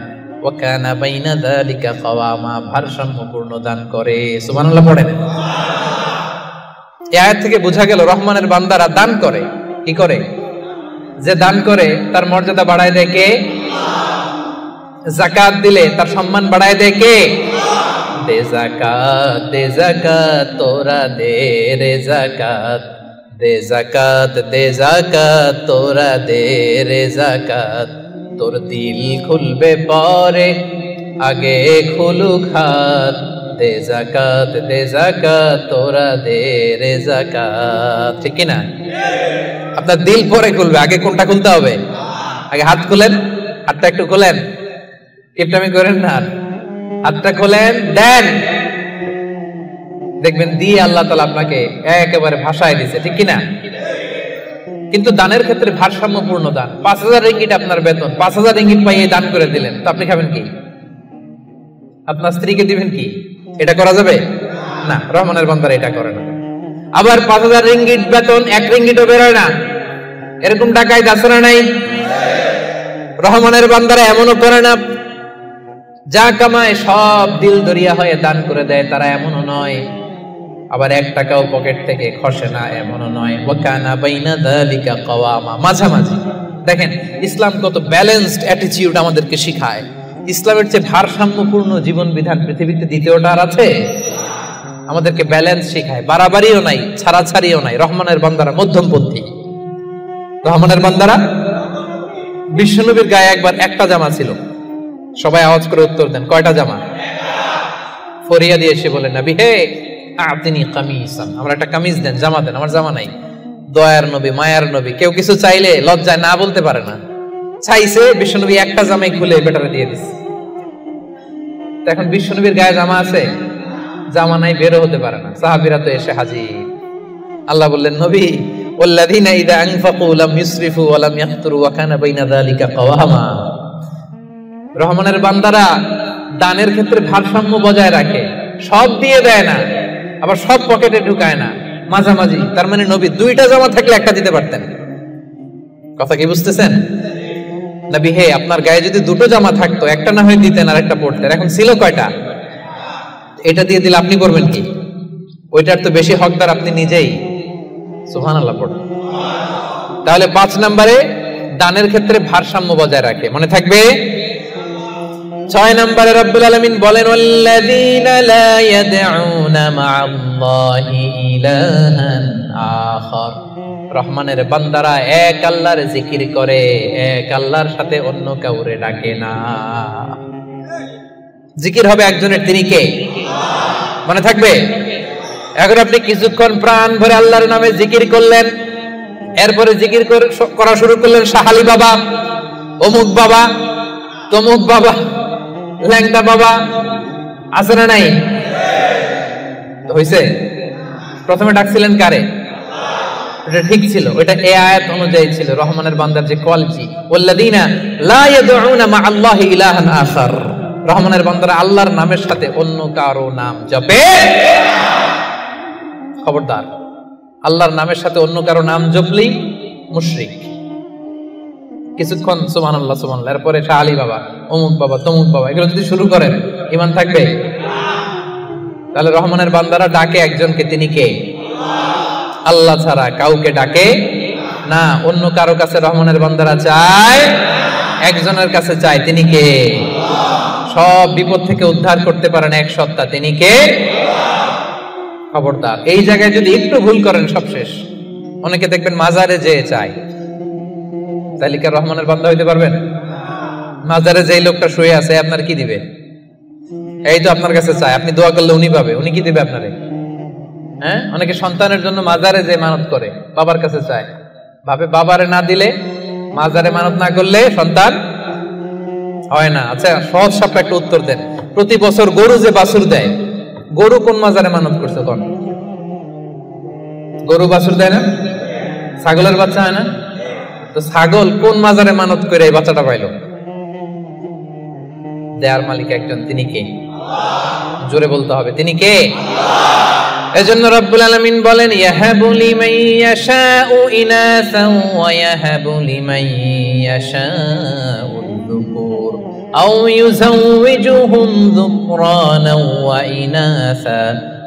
[SPEAKER 2] ওয়া কানা বাইনা যালিকা কাওয়ামা, ভারসাম্যপূর্ণ দান করে। সুবহানাল্লাহ পড়েন। এই আয়াত থেকে বোঝা গেল রহমানের বান্দারা দান করে। কি করে? যে দান করে তার মর্যাদা বাড়ায় দেয় কে? যাকাত দিলে তার সম্মান বাড়ায় দেয় কে? দে যাকাত তোরা দে রে যাকাত, দে যাকাত তোরা দে রে যাকাত, তোর দিল খুলবে পরে আগে খুলুক হাত, দে যাকাত তোরা দে রে যাকাত। ঠিক কি না? আপনার দিল পরে খুলবে, আগে কোনটা খুলতে হবে? আগে হাত খুলেন, হাতটা একটু খোলেন, কিপটামি করেন না, হাতটা খোলেন, দেন, দেখবেন দিয়ে আল্লাহ তাআলা আপনাকে একেবারে ভাষায় দিছে। ঠিক কি না? কিন্তু দানের ক্ষেত্রে ভারসাম্যপূর্ণ দান। ৫,০০০ রিঙ্গিট আপনার বেতন, ৫,০০০ রিঙ্গিট পাইয়ে দান করে দিলেন, তো আপনি খাবেন কি? আপনার স্ত্রীকে দিবেন কি? এটা করা যাবে না। রহমানের বান্দারা এটা করে না। আবার ৫,০০০ রিঙ্গিট বেতন, ১ রিঙ্গিটও বেরোয় না, এরকম ডাকাইত আছে না নাই? রহমানের বান্দারা এমনও করে না, যা কামায় সব দিল দরিয়া হয়ে দান করে দেয়, তারা এমনও নয়। আবার ১ টাকাও পকেট থেকে খসে না, এমনও নয়। ওয়াকানা বাইনা যালিকা কাওয়ামা, মাঝামাঝি। দেখেন ইসলাম কত ব্যালেন্সড অ্যাটিটিউড আমাদেরকে শিখায়। ইসলামের চেয়ে ভারসাম্যপূর্ণ জীবন বিধান পৃথিবীতে দ্বিতীয়টা আর আছে? আমাদেরকে ব্যালেন্স শিখায়, বাড়াবাড়িও নাই, ছাড়াছাড়িও নাই। রহমানের বান্দারা মধ্যমপন্থী। রহমানের বান্দারা, বিশ্বনবীর গায়ে একবার একটা জামা ছিল, সবাই আওয়াজ করে উত্তর দেন, কয়টা জামা? ফরিয়া দিয়ে এসে বলেন, নবী হে আতিনি কামিসান, আমার একটা কামিজ দেন, জামা দেন, আমার জামা নাই। দয়ার নবী, মায়ার নবী, কেউ কিছু চাইলে লজ্জায় না বলতে পারে না। চাইছে, বিশ্বনবী একটা জামাই খুলে বেটারে দিয়ে দিচ্ছে। এখন বিশ্বনবীর গায়ে জামা আছে, জামা নাই, বেরো হতে পারে না। সাহাবীরা তো এসে হাজির। আল্লাহ বললেন, নবী ওয়াল্লাযীনা ইযা আনফাকু লাম ইউসরিফু ওয়া লাম ইয়াকতুরু ওয়া কানা বাইনা যালিকা কাওয়ামা। রহমানের বান্দারা দানের ক্ষেত্রে ভারসাম্য বজায় রাখে, সব দিয়ে দেয় না, আবার সব পকেটে ঢুকায় না, মাঝামাঝি। তার মানে নবী 2টা জামা থাকলে একটা দিতে পারতেন। কথা কি বুঝতেছেন? নবী হে, আপনার গায়ে যদি 2টো জামা থাকতো, একটা না হয় দিতেন আর একটা পরতেন। এখন ছিল কয়টা? এটা দিয়ে দিলে আপনি করবেন কি? ওইটার তো বেশি হকদার আপনি নিজেই। সুবহানাল্লাহ পড়ুন। তাহলে 5 নম্বরে দানের ক্ষেত্রে ভারসাম্য বজায় রাখে, মনে থাকবে। 6 নম্বরে রব্বুল আলামিন বলেন, ওয়াল্লাযীনা লা ইয়াদউনা মা'আল্লাহি ইলাহান আখার। রহমানের বান্দারা এক আল্লাহর জিকির করে, এক আল্লাহর সাথে অন্য কাউরে ডাকে না। জিকির হবে একজনের, তিনি কে? মনে থাকবে। এখন আপনি কিছুক্ষণ প্রাণ ভরে আল্লাহর নামে জিকির করলেন, এরপরে জিকির করা শুরু করলেন শাহালি বাবা, অমুক বাবা, তমুক বাবা, ল্যাংটা বাবা, আছে না নাই? হইছে? প্রথমে ডাকছিলেন কারে? এটা ঠিক ছিল, ওটা এই আয়াত অনুযায়ী ছিল। রহমানের বান্দার যে কোয়ালিটি, ওয়াল্লাযীনা লা ইয়াদউনা মা'আল্লাহি ইলাহান আখার। রহমানের বান্দারা আল্লাহর নামের সাথে অন্য কারো নাম জপে। খবরদার, আল্লাহর নামের সাথে অন্য কারো নাম জপলেই মুশরিক। কিছুক্ষণ সুবহানাল্লাহ সুবহানাল্লাহ, এরপরে শাহ আলী বাবা, অমুক বাবা, তমুক বাবা, এগুলো যদি শুরু করেন, ঈমান থাকবে? তাহলে রহমানের বান্দারা ডাকে একজনকে, তিনি কে? আল্লাহ ছাড়া কাউকে ডাকে না। অন্য কারো কাছে রহমানের বান্দারা চায়, একজনের কাছে চায়, তিনি কে? সব বিপদ থেকে উদ্ধার করতে পারেন এক সত্তা, তিনি কে? খবরদার, এই জায়গায় যদি একটু ভুল করেন সব শেষ। অনেকে দেখবেন মাজারে যেয়ে চায়, তাহলে কি রহমানের বান্দা হইতে পারবেন? মাজারে যেই লোকটা শুয়ে আছে, আপনার কি দিবে? এই তো আপনার কাছে চায়, আপনি দোয়া করলে উনি পাবে, উনি কি দিবে আপনারে? হ্যাঁ, অনেকে সন্তানের জন্য মাজারে যে মানত করে, বাবার কাছে চায়, ভাবে বাবারে না দিলে, মাজারে মানত না করলে সন্তান হয় না। আচ্ছা, সহজ সাপটা একটা উত্তর দেন। প্রতি বছর গরু যে বাছুর দেয়, গরু কোন মাজারে মানত করছে? কোন গরু বাছুর দেয় না? ছাগলের বাচ্চা হয় না? তো ছাগল কোন মাজারে মানত করে এই বাচ্চাটা পাইল? দেয়ার মালিক একজন, তিনি কে? জোরে বলতে হবে, তিনি কে? এজন্য রব্বুল আলামিন বলেন, ইয়াহাবু লিমান ইয়াশাউ ইনাসান ওয়া ইয়াহাবু লিমান ইয়াশাউ যুকুর আও ইউযাওয়িজুহুম যুকরানান ওয়া ইনাসা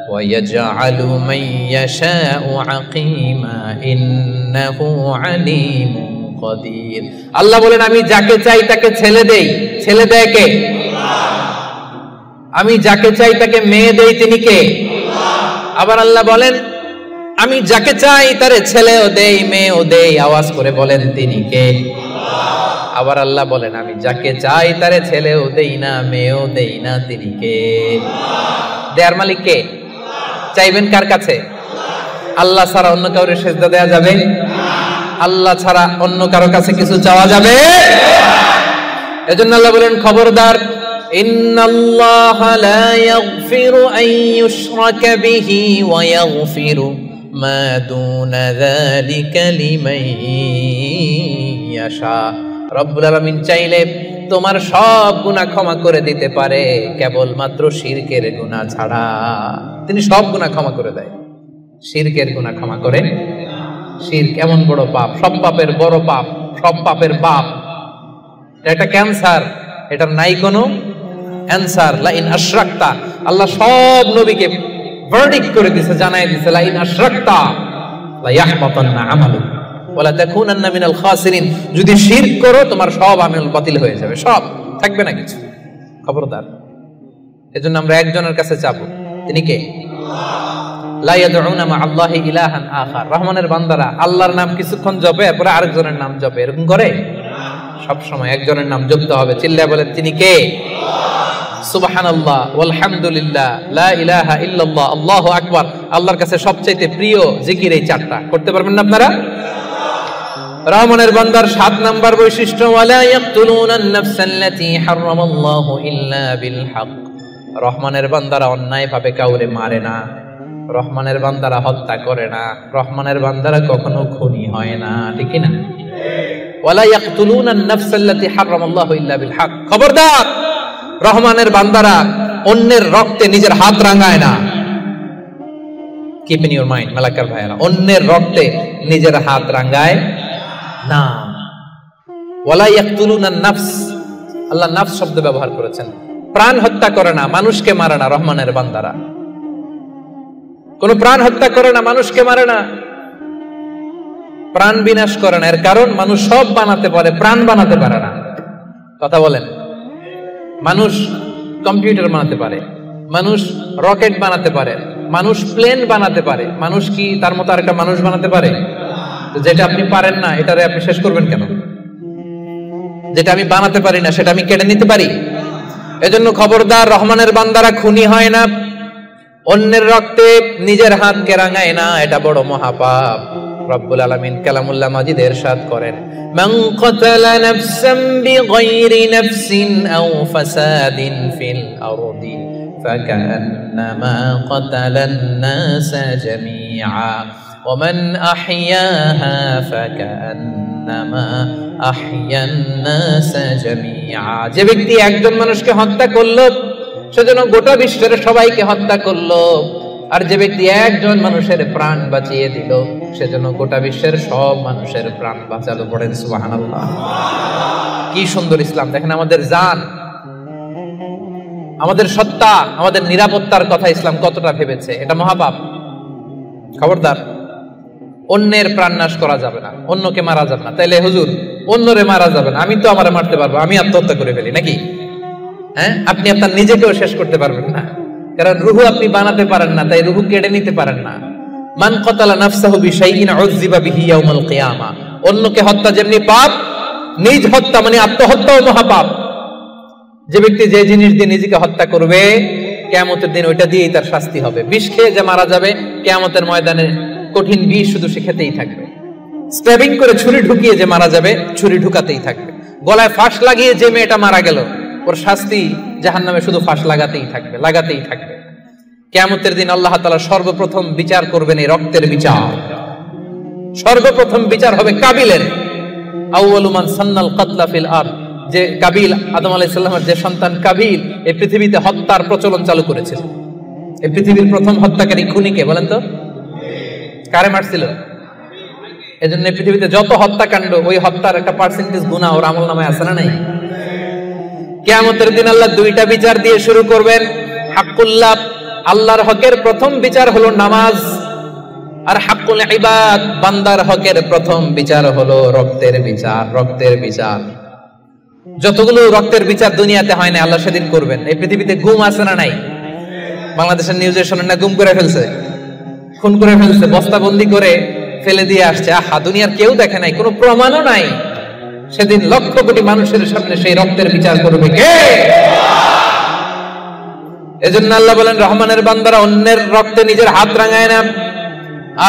[SPEAKER 2] ওয়া ইয়াজআলু মান ইয়াশাউ আকিমা ইন্নাহু আলীমুন قدير আল্লাহ বলেন আমি যাকে চাই তাকে ছেলে দেই ছেলে দেয় কে আমি যাকে চাই তাকে মেয়ে দেই তিনি কে আবার আল্লাহ বলেন আমি যাকে চাই তারে ছেলেও দেই মেয়েও দেই আওয়াজ করে বলেন তিনি কে আবার আল্লাহ বলেন আমি যাকে চাই তারে ছেলেও দেই না মেয়েও দেই না তিনি কে দেয়ার মালিক কে চাইবেন কার কাছে আল্লাহ ছাড়া অন্য কাউকে সেজদা দেয়া যাবে আল্লাহ ছাড়া অন্য কারো কাছে কিছু চাওয়া যাবে এজন্য আল্লাহ বলেন খবরদার ইন্নাল্লাহা লা ইয়াগফিরু আন ইউশরাকা বিহি ওয়া ইয়াগফিরু মা দুনা যালিকা লিমান ইয়াশা রব্বুল আলামিন চাইলে তোমার সব গুনাহ ক্ষমা করে দিতে পারে কেবলমাত্র শিরকের গুনাহ ছাড়া তিনি সব গুনাহ ক্ষমা করে দেয় শিরকের গুনাহ ক্ষমা করে শিরক এমন বড় পাপ সব পাপের বড় পাপ সব পাপের বাপ এটা ক্যান্সার এটার নাই কোনো অ্যানসার লা ইন আশরাকতা আল্লাহ সব নবীকে ভার্ডিক্ট করে দিয়েছে জানাই দিয়েছে লা ইন আশরাকতা লা ইয়াহবাতান্না আমালুক ওয়া লা তাকুনান্না মিনাল খাসিরিন যদি শিরক করো তোমার সব আমল বাতিল হয়ে যাবে সব থাকবে না কিছু খবরদার এজন্য আমরা একজনের কাছে চাবো তিনি কে লা ইয়াদউনা মা আল্লাহি ইলাহান আখার রহমানের বান্দারা আল্লাহর নাম কিছুক্ষণ জপে এরপরে আরেকজনের নাম জপে এরকম করে সব সময় একজনের নাম জপতে হবে চিল্লায় বলেন তিনি কে সুবহানাল্লাহ ওয়ালহামদুলিল্লাহ লা ইলাহা ইল্লাল্লাহ আল্লাহু আকবার আল্লাহর কাছে সবচেয়ে প্রিয় জিকির এই চারটা করতে পারবেন না আপনারা রহমানের বান্দার 7 নাম্বার বৈশিষ্ট্য ওয়ালা ইয়াকতুলুনান নাফসাল্লাতী হারামাল্লাহু ইল্লা বিল হক রহমানের বান্দারা অন্যায় ভাবে কাউরে মারে না রহমানের বান্দারা হত্যা করে না রহমানের বান্দারা কখনো খুনি হয় না ঠিক না ওয়ালা ইয়াকতুলুনান নাফসাল্লাতী হারামাল্লাহু ইল্লা বিল হক খবরদার রহমানের বান্দারা অন্যের রক্তে নিজের হাত রাঙায় না keep in your mind Malakar ভাইরা অন্যের রক্তে নিজের হাত রাঙায় না ওয়ালা ইয়াকতুলুনান নাফস আল্লাহ নাফস শব্দ ব্যবহার করেছেন প্রাণ হত্যা করে না মানুষকে মারে না রহমানের বান্দারা কোন প্রাণ হত্যা করে না মানুষকে মারে না প্রাণ বিনাশ করে না এর কারণ মানুষ সব বানাতে পারে প্রাণ বানাতে পারে না কথা বলেন মানুষ কম্পিউটার বানাতে পারে মানুষ রকেট বানাতে পারে মানুষ প্লেন বানাতে পারে মানুষ কি তার মতো আরেকটা মানুষ বানাতে পারে তো যেটা আপনি পারেন না এটারে আপনি শেষ করবেন কেন যেটা আমি বানাতে পারি না সেটা আমি কেড়ে নিতে পারি এজন্য খবরদার রহমানের বান্দারা খুনি হয় না অন্যের রক্তে নিজের হাতকে রাঙায় না এটা বড় মহাপাপ রব্বুল আলামিন কালামুল্লাহ মাজিদে ইরশাদ করেন মান কাতালা নাফসান বিগাইরি নাফসিন আও ফাসাদিন ফিল আরদি ফাকান্নামা কাতালান নাসা জামিআ ওয়া মান আহইয়াহা ফাকান্নামা আহইয়ান নাসা জামিআ যে ব্যক্তি একজন মানুষকে হত্যা করলো সেজন্য গোটা বিশ্বের সবাইকে হত্যা করলো আর যে ব্যক্তি একজন মানুষের প্রাণ বাঁচিয়ে দিল সেজন্য গোটা বিশ্বের সব মানুষের প্রাণ বাঁচালো পড়েন সুবহানাল্লাহ কি সুন্দর ইসলাম দেখেন আমাদের জান আমাদের সত্তা আমাদের নিরাপত্তার কথা ইসলাম কতটা ভেবেছে এটা মহাপাপ খবরদার অন্যের প্রাণ নাশ করা যাবে না অন্যকে মারা যাবে না তাইলে হুজুর অন্যরে মারা যাবে না আমি তো আমারে মারতে পারবো আমি আত্মহত্যা করে ফেলি নাকি হ্যাঁ আপনি আপনার নিজেকেও শেষ করতে পারবেন না কারণ রুহু আপনি বানাতে পারেন না তাই রুহু কেড়ে নিতে পারেন না মান কাতালা নাফসাহু বিশাইইন উযযিবা বিহি ইয়াউমাল কিয়ামা অন্যকে হত্যা যেমনি পাপ নিজ হত্যা মানে আত্মহত্যাও মহাপাপ যে ব্যক্তি যে জিনিস দিয়ে নিজেকে হত্যা করবে কিয়ামতের দিন ওইটা দিয়েই তার শাস্তি হবে বিষ খেয়ে যে মারা যাবে কিয়ামতের ময়দানে কঠিন বিষ শুধু সে খেতেই থাকবে স্ট্যাবিং করে ছুরি ঢুকিয়ে যে মারা যাবে ছুরি ঢুকাতেই থাকবে গলায় ফাঁস লাগিয়ে যে মেয়েটা মারা গেল ওর শাস্তি জাহান্নামে শুধু ফাঁস লাগাতেই থাকবে কিয়ামতের দিন আল্লাহ তাআলা সর্বপ্রথম বিচার করবেন এই রক্তের বিচার সর্বপ্রথম বিচার হবে কাবিলের আউয়ালু মান সান্নাল কাতলা ফিল আরদ যে কাবিল আদম আলাইহিস সালামের যে সন্তান কাবিল এই পৃথিবীতে হত্যার প্রচলন চালু করেছিল এই পৃথিবীর প্রথম হত্যাকারী খুনিকে বলেন তো কারে মারছিল এজন্য পৃথিবীতে যত হত্যাকাণ্ড ওই হত্যার একটা পার্সেন্টেজ গুনাহ ওর আমলনামায় আছে না নাই কিয়ামতের দিন আল্লাহ দুইটা বিচার দিয়ে শুরু করবেন হাক্কুল্লাহ আল্লাহর হকের প্রথম বিচার হলো নামাজ আর হাক্কুল ইবাদ, বান্দার হকের প্রথম বিচার হলো রক্তের বিচার। রক্তের বিচার, যতগুলো রক্তের বিচার দুনিয়াতে হয় না, আল্লাহ সেদিন করবেন। এই পৃথিবীতে গুম আছে না নাই? বাংলাদেশের নিউজে শোনেন না, গুম করে ফেলছে, খুন করে ফেলছে, বস্তাবন্দি করে ফেলে দিয়ে আসছে। আহা, দুনিয়ার কেউ দেখে নাই, কোনো প্রমাণও নাই। সেদিন লক্ষ কোটি মানুষের সামনে সেই রক্তের বিচার করবে কে? এজন্য আল্লাহ বলেন, রহমানের বান্দারা অন্যের রক্তে নিজের হাত রাঙায় না।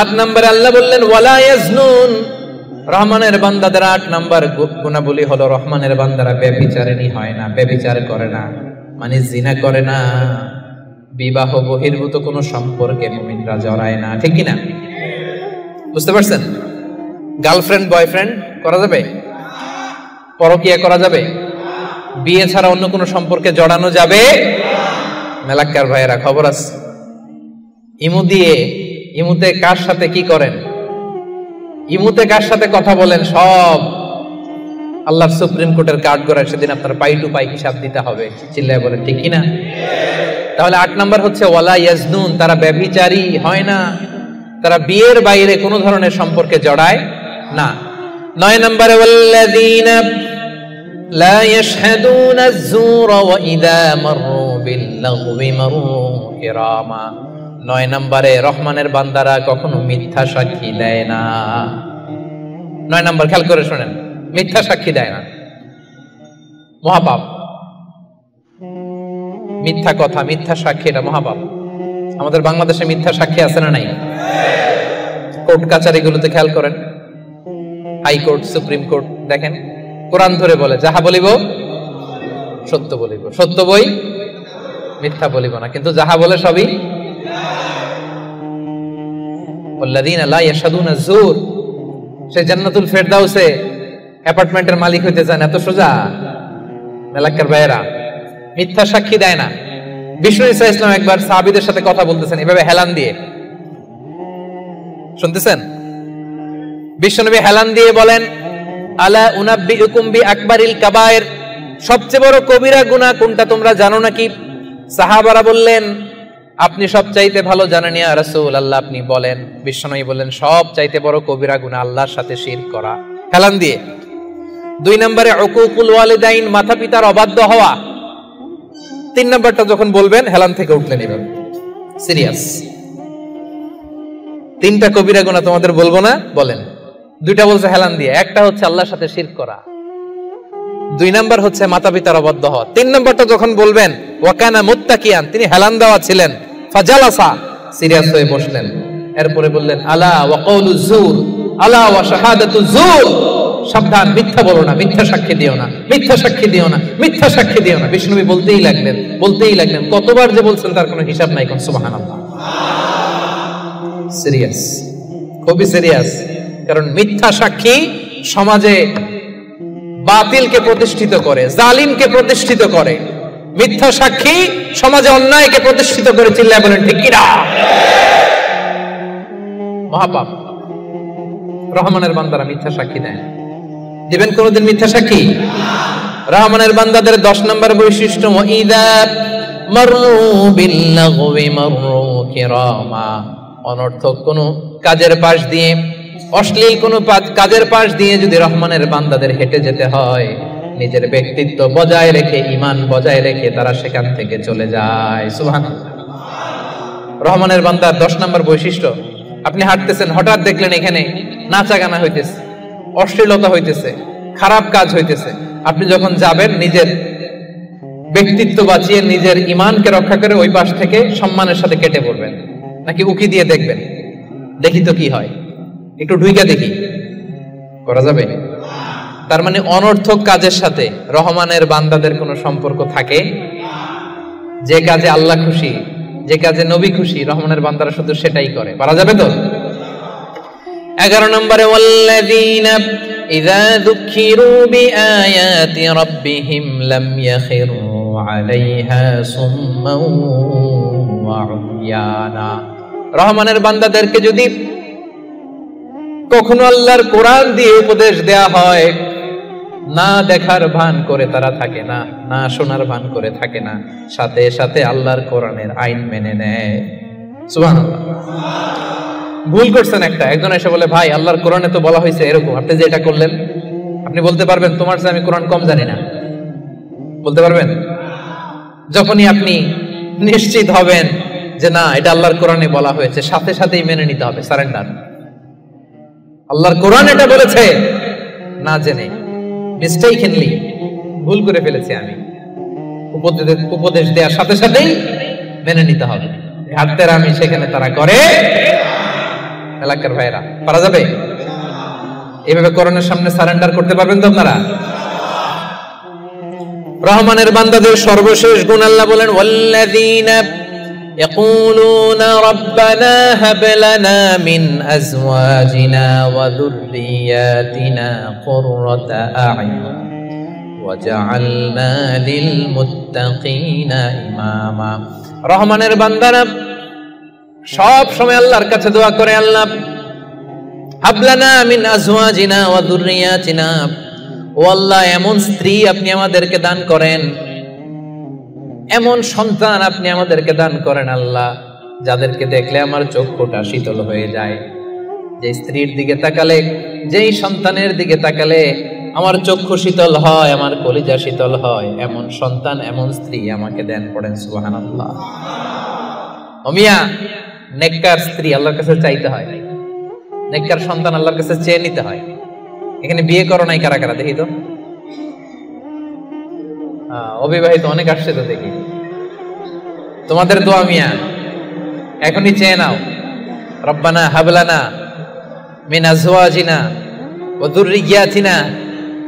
[SPEAKER 2] 8 নম্বরে আল্লাহ বললেন ওয়ালা ইয়াজনুন, রহমানের বান্দাদের 8 নম্বর গুণাবলী হলো রহমানের বান্দারা ব্যভিচারিণী হয় না, ব্যভিচার করে না, মানে জিনা করে না, বিবাহ বহির্ভূত কোনো সম্পর্কে মুমিনরা জড়ায় না। ঠিক কি না? বুঝতে পারছেন? গার্লফ্রেন্ড বয়ফ্রেন্ড করা যাবে? পরকিয়া করা যাবে? বিয়ে ছাড়া অন্য কোনো সম্পর্কে জড়ানো যাবে? মেলাক্কার ভাইয়েরা খবর আছে, ইমুতে কার সাথে কি করেন, ইমুতে কার সাথে কথা বলেন, সব আল্লাহর সুপ্রিম কোর্টের কার্ড করে সেদিন আপনার পাই টু পাই হিসাব দিতে হবে। চিল্লায় বলেন ঠিক কিনা? তাহলে 8 নম্বর হচ্ছে ওয়ালা ইয়াজনুন, তারা ব্যভিচারী হয় না, তারা বিয়ের বাইরে কোনো ধরনের সম্পর্কে জড়ায় না। 9 নম্বরে ওয়াল্লাযীনা লা ইয়াশহাদুনা আয-যুরা ওয়া ইযা মাররু বিল-লাগবি মাররু কিরামা। 9 নম্বরে রহমানের বান্দারা কখনো মিথ্যা সাক্ষী দেয় না। 9 নম্বর খেয়াল করে শুনেন, মিথ্যা সাক্ষী দেয় না, মহাপাপ। মিথ্যা কথা, মিথ্যা সাক্ষী, এটা মহাপাপ। আমাদের বাংলাদেশে মিথ্যা সাক্ষী আছে না নাই? কোর্ট কাচারিগুলোতে খেয়াল করেন, হাইকোর্ট, সুপ্রিম কোর্ট, দেখেন কোরআন ধরে বলে যাহা বলিব সত্য বলিব, সত্য বই মিথ্যা বলিব না, কিন্তু যাহা বলে সবই। ওয়াল্লাযীনা লা ইয়াশহাদুনা আয-যুর, সে জান্নাতুল ফেরদাউসে অ্যাপার্টমেন্টের মালিক হইতে চান, এত সোজা? মেলাক্কার ভাইয়েরা মিথ্যা সাক্ষী দেয় না। বিষ্ণু ঈসা ইসলাম একবার সাহাবীদের সাথে কথা বলতেছেন এভাবে হেলান দিয়ে, শুনতেছেন? বিশ্বনবী হেলান দিয়ে বলেন, আলা উনাব্বিউকুম বিআকবারিল কাবায়ের, সবচেয়ে বড় কবিরা গুনাহ কোনটা তোমরা জানো নাকি? সাহাবারা বললেন, আপনি সবচাইতে ভালো জানেন ইয়া রাসূলুল্লাহ, আপনি বলেন। বিশ্বনবী বললেন, সবচাইতে বড় কবিরা গুনাহ আল্লাহর সাথে শিরক করা। হেলান দিয়ে। 2 নম্বরে উকুকুল ওয়ালিদাইন, মাতা পিতার অবাধ্য হওয়া। 3 নম্বরটা যখন বলবেন হেলান থেকে উঠলেন এভাবে, সিরিয়াস। 3টা কবিরা গুনাহ তোমাদের বলবো না, বলেন। 2টা বলছে হেলান দিয়ে, একটা হচ্ছে আল্লাহর সাথে শিরক করা, 2 নম্বর হচ্ছে মাতা পিতার অবাধ্য হওয়া। 3 নম্বরটা যখন বলবেন, ওয়াকানা মুত্তাকিয়ান, তিনি হেলান দেওয়া ছিলেন, ফাজালাসা, সিরিয়াস হয়ে বসলেন। এরপরে বললেন, আলা ওয়া কাউলু যুর, আলা ওয়া শাহাদাতু যুর, সাবধান, মিথ্যা বলো না, মিথ্যা সাক্ষী দিও না, মিথ্যা সাক্ষী দিও না, মিথ্যা সাক্ষী দিও না। বিষ্ণুবী বলতেই লাগলেন, বলতেই লাগলেন, কতবার যে বলছেন তার কোনো হিসাব নাই। কোন সুবহানাল্লাহ। সিরিয়াস, খুবই সিরিয়াস। কারণ মিথ্যা সাক্ষী সমাজে বাতিলকে প্রতিষ্ঠিত করে, জালিমকে প্রতিষ্ঠিত করে। মিথ্যা সাক্ষী সমাজে অন্যায়কে প্রতিষ্ঠিত করে। চিল্লায় বলেন ঠিক কিনা? মহাপাপ। রহমানের বান্দারা মিথ্যা সাক্ষী দেন। দিবেন কোনদিন মিথ্যা সাক্ষী? রহমানের বান্দাদের 10 নম্বর বৈশিষ্ট্য, ওয়াইদা মাররু বিল-লাগবি মাররু কিরামা, অনর্থক কোন কাজের পাশ দিয়ে, অশ্লীল কোন কাজের পাশ দিয়ে যদি রহমানের বান্দাদের হেঁটে যেতে হয়, নিজের ব্যক্তিত্ব বজায় রেখে, ঈমান বজায় রেখে তারা সেখান থেকে চলে যায়। সুবহানাল্লাহ। রহমানের বান্দার 10 নম্বর বৈশিষ্ট্য, আপনি হাঁটতেছেন, হঠাৎ দেখলেন এখানে নাচা গানা হইতেছে, অশ্লীলতা হইতেছে, খারাপ কাজ হইতেছে, আপনি যখন যাবেন নিজের ব্যক্তিত্ব বাঁচিয়ে, নিজের ঈমানকে রক্ষা করে ওই পাশ থেকে সম্মানের সাথে কেটে পড়বেন, নাকি উকি দিয়ে দেখবেন দেখি তো কি হয়, একটু ঢুইকা দেখি, করা যাবে? তার মানে অনর্থক কাজের সাথে রহমানের বান্দাদের কোনো সম্পর্ক থাকে? যে কাজে আল্লাহ খুশি, যে কাজে নবী খুশি, রহমানের বান্দারা শুধু সেটাই করে। পারা যাবে তো? 11 নম্বরে, ওয়াল্লাযীনা ইযা যুকিরু বিআয়াতি রাব্বিহিম লাম ইয়াখিরু আলাইহা সুম্মান ওয়া উময়ানা। রহমানের বান্দাদেরকে যদি কখনো আল্লাহর কোরআন দিয়ে উপদেশ দেয়া হয়, না দেখার ভান করে তারা থাকে না, না শোনার ভান করে থাকে না, সাথে সাথে আল্লাহর কোরআনের আইন মেনে নেয়। সুবহানাল্লাহ। ভুল করছেন একটা, একজন এসে বলে ভাই আল্লাহর কোরআনে তো বলা হয়েছে এরকম, আপনি যে এটা করলেন, আপনি বলতে পারবেন তোমার চেয়ে আমি কোরআন কম জানি না? বলতে পারবেন? যখনই আপনি নিশ্চিত হবেন যে না এটা আল্লাহর কোরআনে বলা হয়েছে, সাথে সাথেই মেনে নিতে হবে, সারেন্ডার। আল্লাহর কোরআন এটা বলেছে, না জেনে মিস্টেকলি ভুল করে ফেলেছি আমি, উপদেশ দেওয়ার সাথে সাথেই মেনে নিতে হবে। ঘাটতের আমি সেখানে তারা করে। এলাকার ভাইরা পারা যাবে? এইভাবে কোরআনের সামনে সারেন্ডার করতে পারবেন তো আপনারা? রহমানের বান্দাদের সর্বশেষ গুণ আল্লাহ বলেন, ওয়াল্লাযীনা ইয়াকুলুনা রাব্বানা হাব লানা মিন আজওয়াজিনা ওয়া যুররিয়াতিনা কুররাতা আ'য়ুন ওয়াজআলনা লিল মুত্তাকিনা ইমামা। রহমানের বান্দারা সব সময় আল্লাহর কাছে দোয়া করে, আল্লাহ হাব লানা মিন আজওয়াজিনা ওয়া যুররিয়াতিনা, ও আল্লাহ এমন স্ত্রী আপনি আমাদেরকে দান করেন, এমন সন্তান আপনি আমাদেরকে দান করেন আল্লাহ, যাদেরকে দেখলে আমার চক্ষুটা শীতল হয়ে যায়। যে স্ত্রীর দিকে তাকালে, যেই সন্তানের দিকে তাকালে আমার চক্ষু শীতল হয়, আমার কলিজা শীতল হয়, এমন সন্তান এমন স্ত্রী আমাকে দেন। পড়েন সুবহানাল্লাহ। ওমিয়া নেককার স্ত্রী আল্লাহর কাছে চাইতে হয়, নেককার সন্তান আল্লাহর কাছে চেয়ে নিতে হয়। এখানে বিয়ে করো নাই কারা কারা দেখি তো? অবিবাহিত অনেক আসছে তো দেখি। তোমাদের দোয়া মিয়া এখনই চেয়ে নাও, রব্বানা হাবলানা মিন আজওয়াজিনা ওয়া যুররিয়াতিনা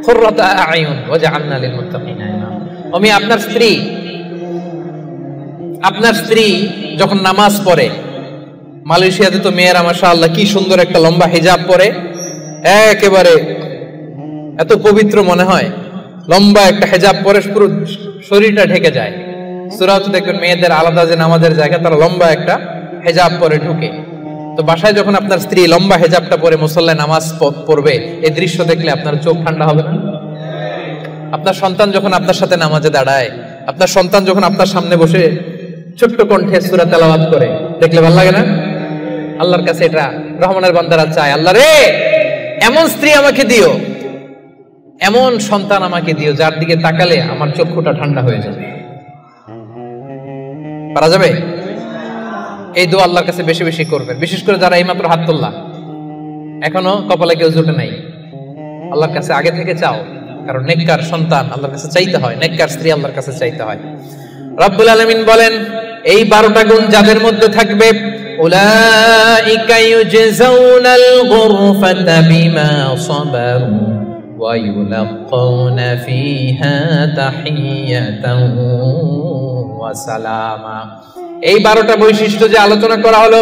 [SPEAKER 2] কুররাতা আ'য়ুন ওয়াজআলনা লিল মুত্তাকিনা ইমামা। আমি আপনার স্ত্রী যখন নামাজ পড়ে, মালয়েশিয়াতে তো মেয়েরা মাশাআল্লাহ কি সুন্দর একটা লম্বা হিজাব পরে, একেবারে এত পবিত্র মনে হয়, লম্বা একটা হিজাব পরে পুরো শরীরটা ঢেকে যায়। সূরাতে দেখবেন মেয়েদের আলাদা যে নামাজের জায়গা, তারা লম্বা একটা হিজাব পরে ঢুকে। তো বাসায় যখন আপনার স্ত্রী লম্বা হিজাবটা পরে মুসল্লায় নামাজ পড়বে, এই দৃশ্য দেখলে আপনার চোখ ঠান্ডা হবে না? আপনার সন্তান যখন আপনার সাথে নামাজে দাঁড়ায়, আপনার সন্তান যখন আপনার সামনে বসে ছোট্ট কণ্ঠে সূরা তেলাওয়াত করে, দেখলে ভালো লাগে না? আল্লাহর কাছে এটা রহমানের বান্দারা চায়, আল্লাহ রে এমন স্ত্রী আমাকে দিও, এমন সন্তান আমাকে দিও, যার দিকে তাকালে আমার চক্ষুটা ঠান্ডা হয়ে যাবে। পারা যাবে? এই দোয়া আল্লাহর কাছে বেশি বেশি করবেন, বিশেষ করে যারা এইমাত্র হাত তুললা, এখনো কপালে কেউ জুটে নাই, আল্লাহর কাছে আগে থেকে চাও, কারণ নেককার সন্তান আল্লাহর কাছে চাইতে হয়, নেককার স্ত্রী আল্লাহর কাছে চাইতে হয়। রব্বুল আলামিন বলেন, এই 12টা গুণ যাদের মধ্যে থাকবে, উলাইকা ইউজজাউনাল গুরফাতা বিমা সাবারু ওয়া ইউলাক্কাউনা ফিহা তাহিয়াতান ওয়া সালামা। এই 12টা বৈশিষ্ট্য যে আলোচনা করা হলো,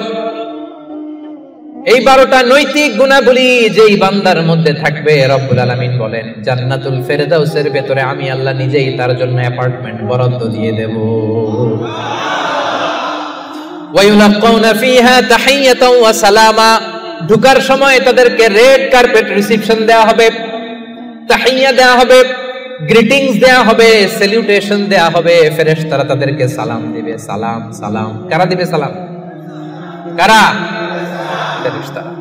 [SPEAKER 2] এই 12টা নৈতিক গুণাবলী যেই বান্দার মধ্যে থাকবে, রব্বুল আলামিন বলেন জান্নাতুল ফেরদাউসের ভেতরে আমি আল্লাহ নিজেই তার জন্য অ্যাপার্টমেন্ট বরাদ্দ দিয়ে দেব। ওয়া ইউলাক্কাউনা ফিহা তাহিয়াতান ওয়া সালামা, ঢোকার সময় তাদেরকে রেড কার্পেট রিসেপশন দেওয়া হবে, তাহিয়া দেওয়া হবে, গ্রিটিংস দেওয়া হবে, স্যালুটেশন দেওয়া হবে, ফেরেশতারা তাদেরকে সালাম দিবে। সালাম সালাম কারা দিবে? সালাম কারা? ফেরেশতারা।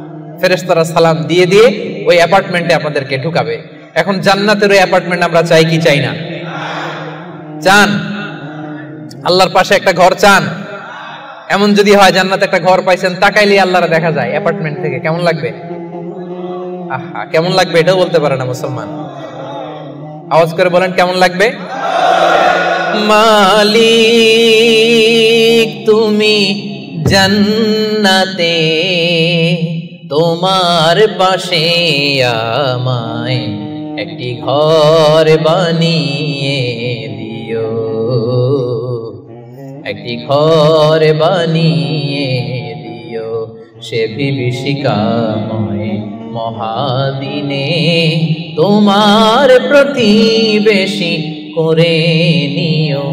[SPEAKER 2] ফেরেশতারা সালাম দিয়ে দিয়ে ওই অ্যাপার্টমেন্টে আপনাদেরকে ঢুকাবে। এখন জান্নাতের ওই অ্যাপার্টমেন্ট আমরা চাই কি চাই না? চান? আল্লাহর পাশে একটা ঘর চান? এমন যদি হয় জান্নাতে একটা ঘর পাইছেন, তাকাইলে আল্লাহরা দেখা যায় অ্যাপার্টমেন্ট থেকে, কেমন লাগবে? আহা, কেমন লাগবে এটাও বলতে পারে না মুসলমান। আওয়াজ করে বলেন কেমন লাগবে? মালিক তুমি জান্নাতে, তোমার পাশে আমায় একটি ঘর বানিয়ে দিও, একটি ঘর বানিয়ে দিও, সে বিভীষিকাময় মহাদিনে তোমার প্রতিবেশী করে নিও।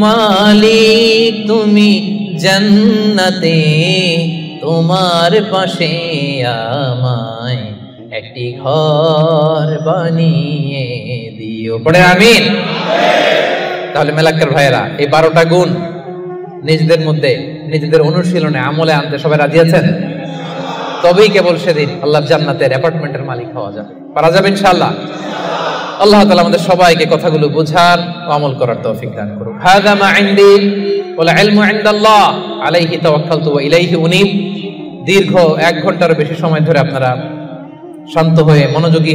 [SPEAKER 2] মালিক তুমি জান্নাতে, তোমার পাশে আমায় একটি ঘর বানিয়ে দিও। পড়ে আমিন। তাহলে মেলাক্কার ভাইয়েরা, এই 12টা গুণ নিজেদের মধ্যে, নিজেদের অনুশীলনে, আমলে আনতে সবাই রাজি আছেন? তবেই কেবল সেদিন আল্লাহর জান্নাতের অ্যাপার্টমেন্টের মালিক হওয়া যাবে। পারা যাবে ইনশাআল্লাহ। আল্লাহ তাআলা আমাদের সবাইকে কথাগুলো বোঝার ও আমল করার তৌফিক দান করুন। হাযা মা ইনদি ওয়াল ইলমু ইনদাল্লাহ আলাইহি তাওয়াক্কালতু ওয়া ইলাইহি উনীব। দীর্ঘ 1 ঘন্টার বেশি সময় ধরে আপনারা শান্ত হয়ে মনোযোগী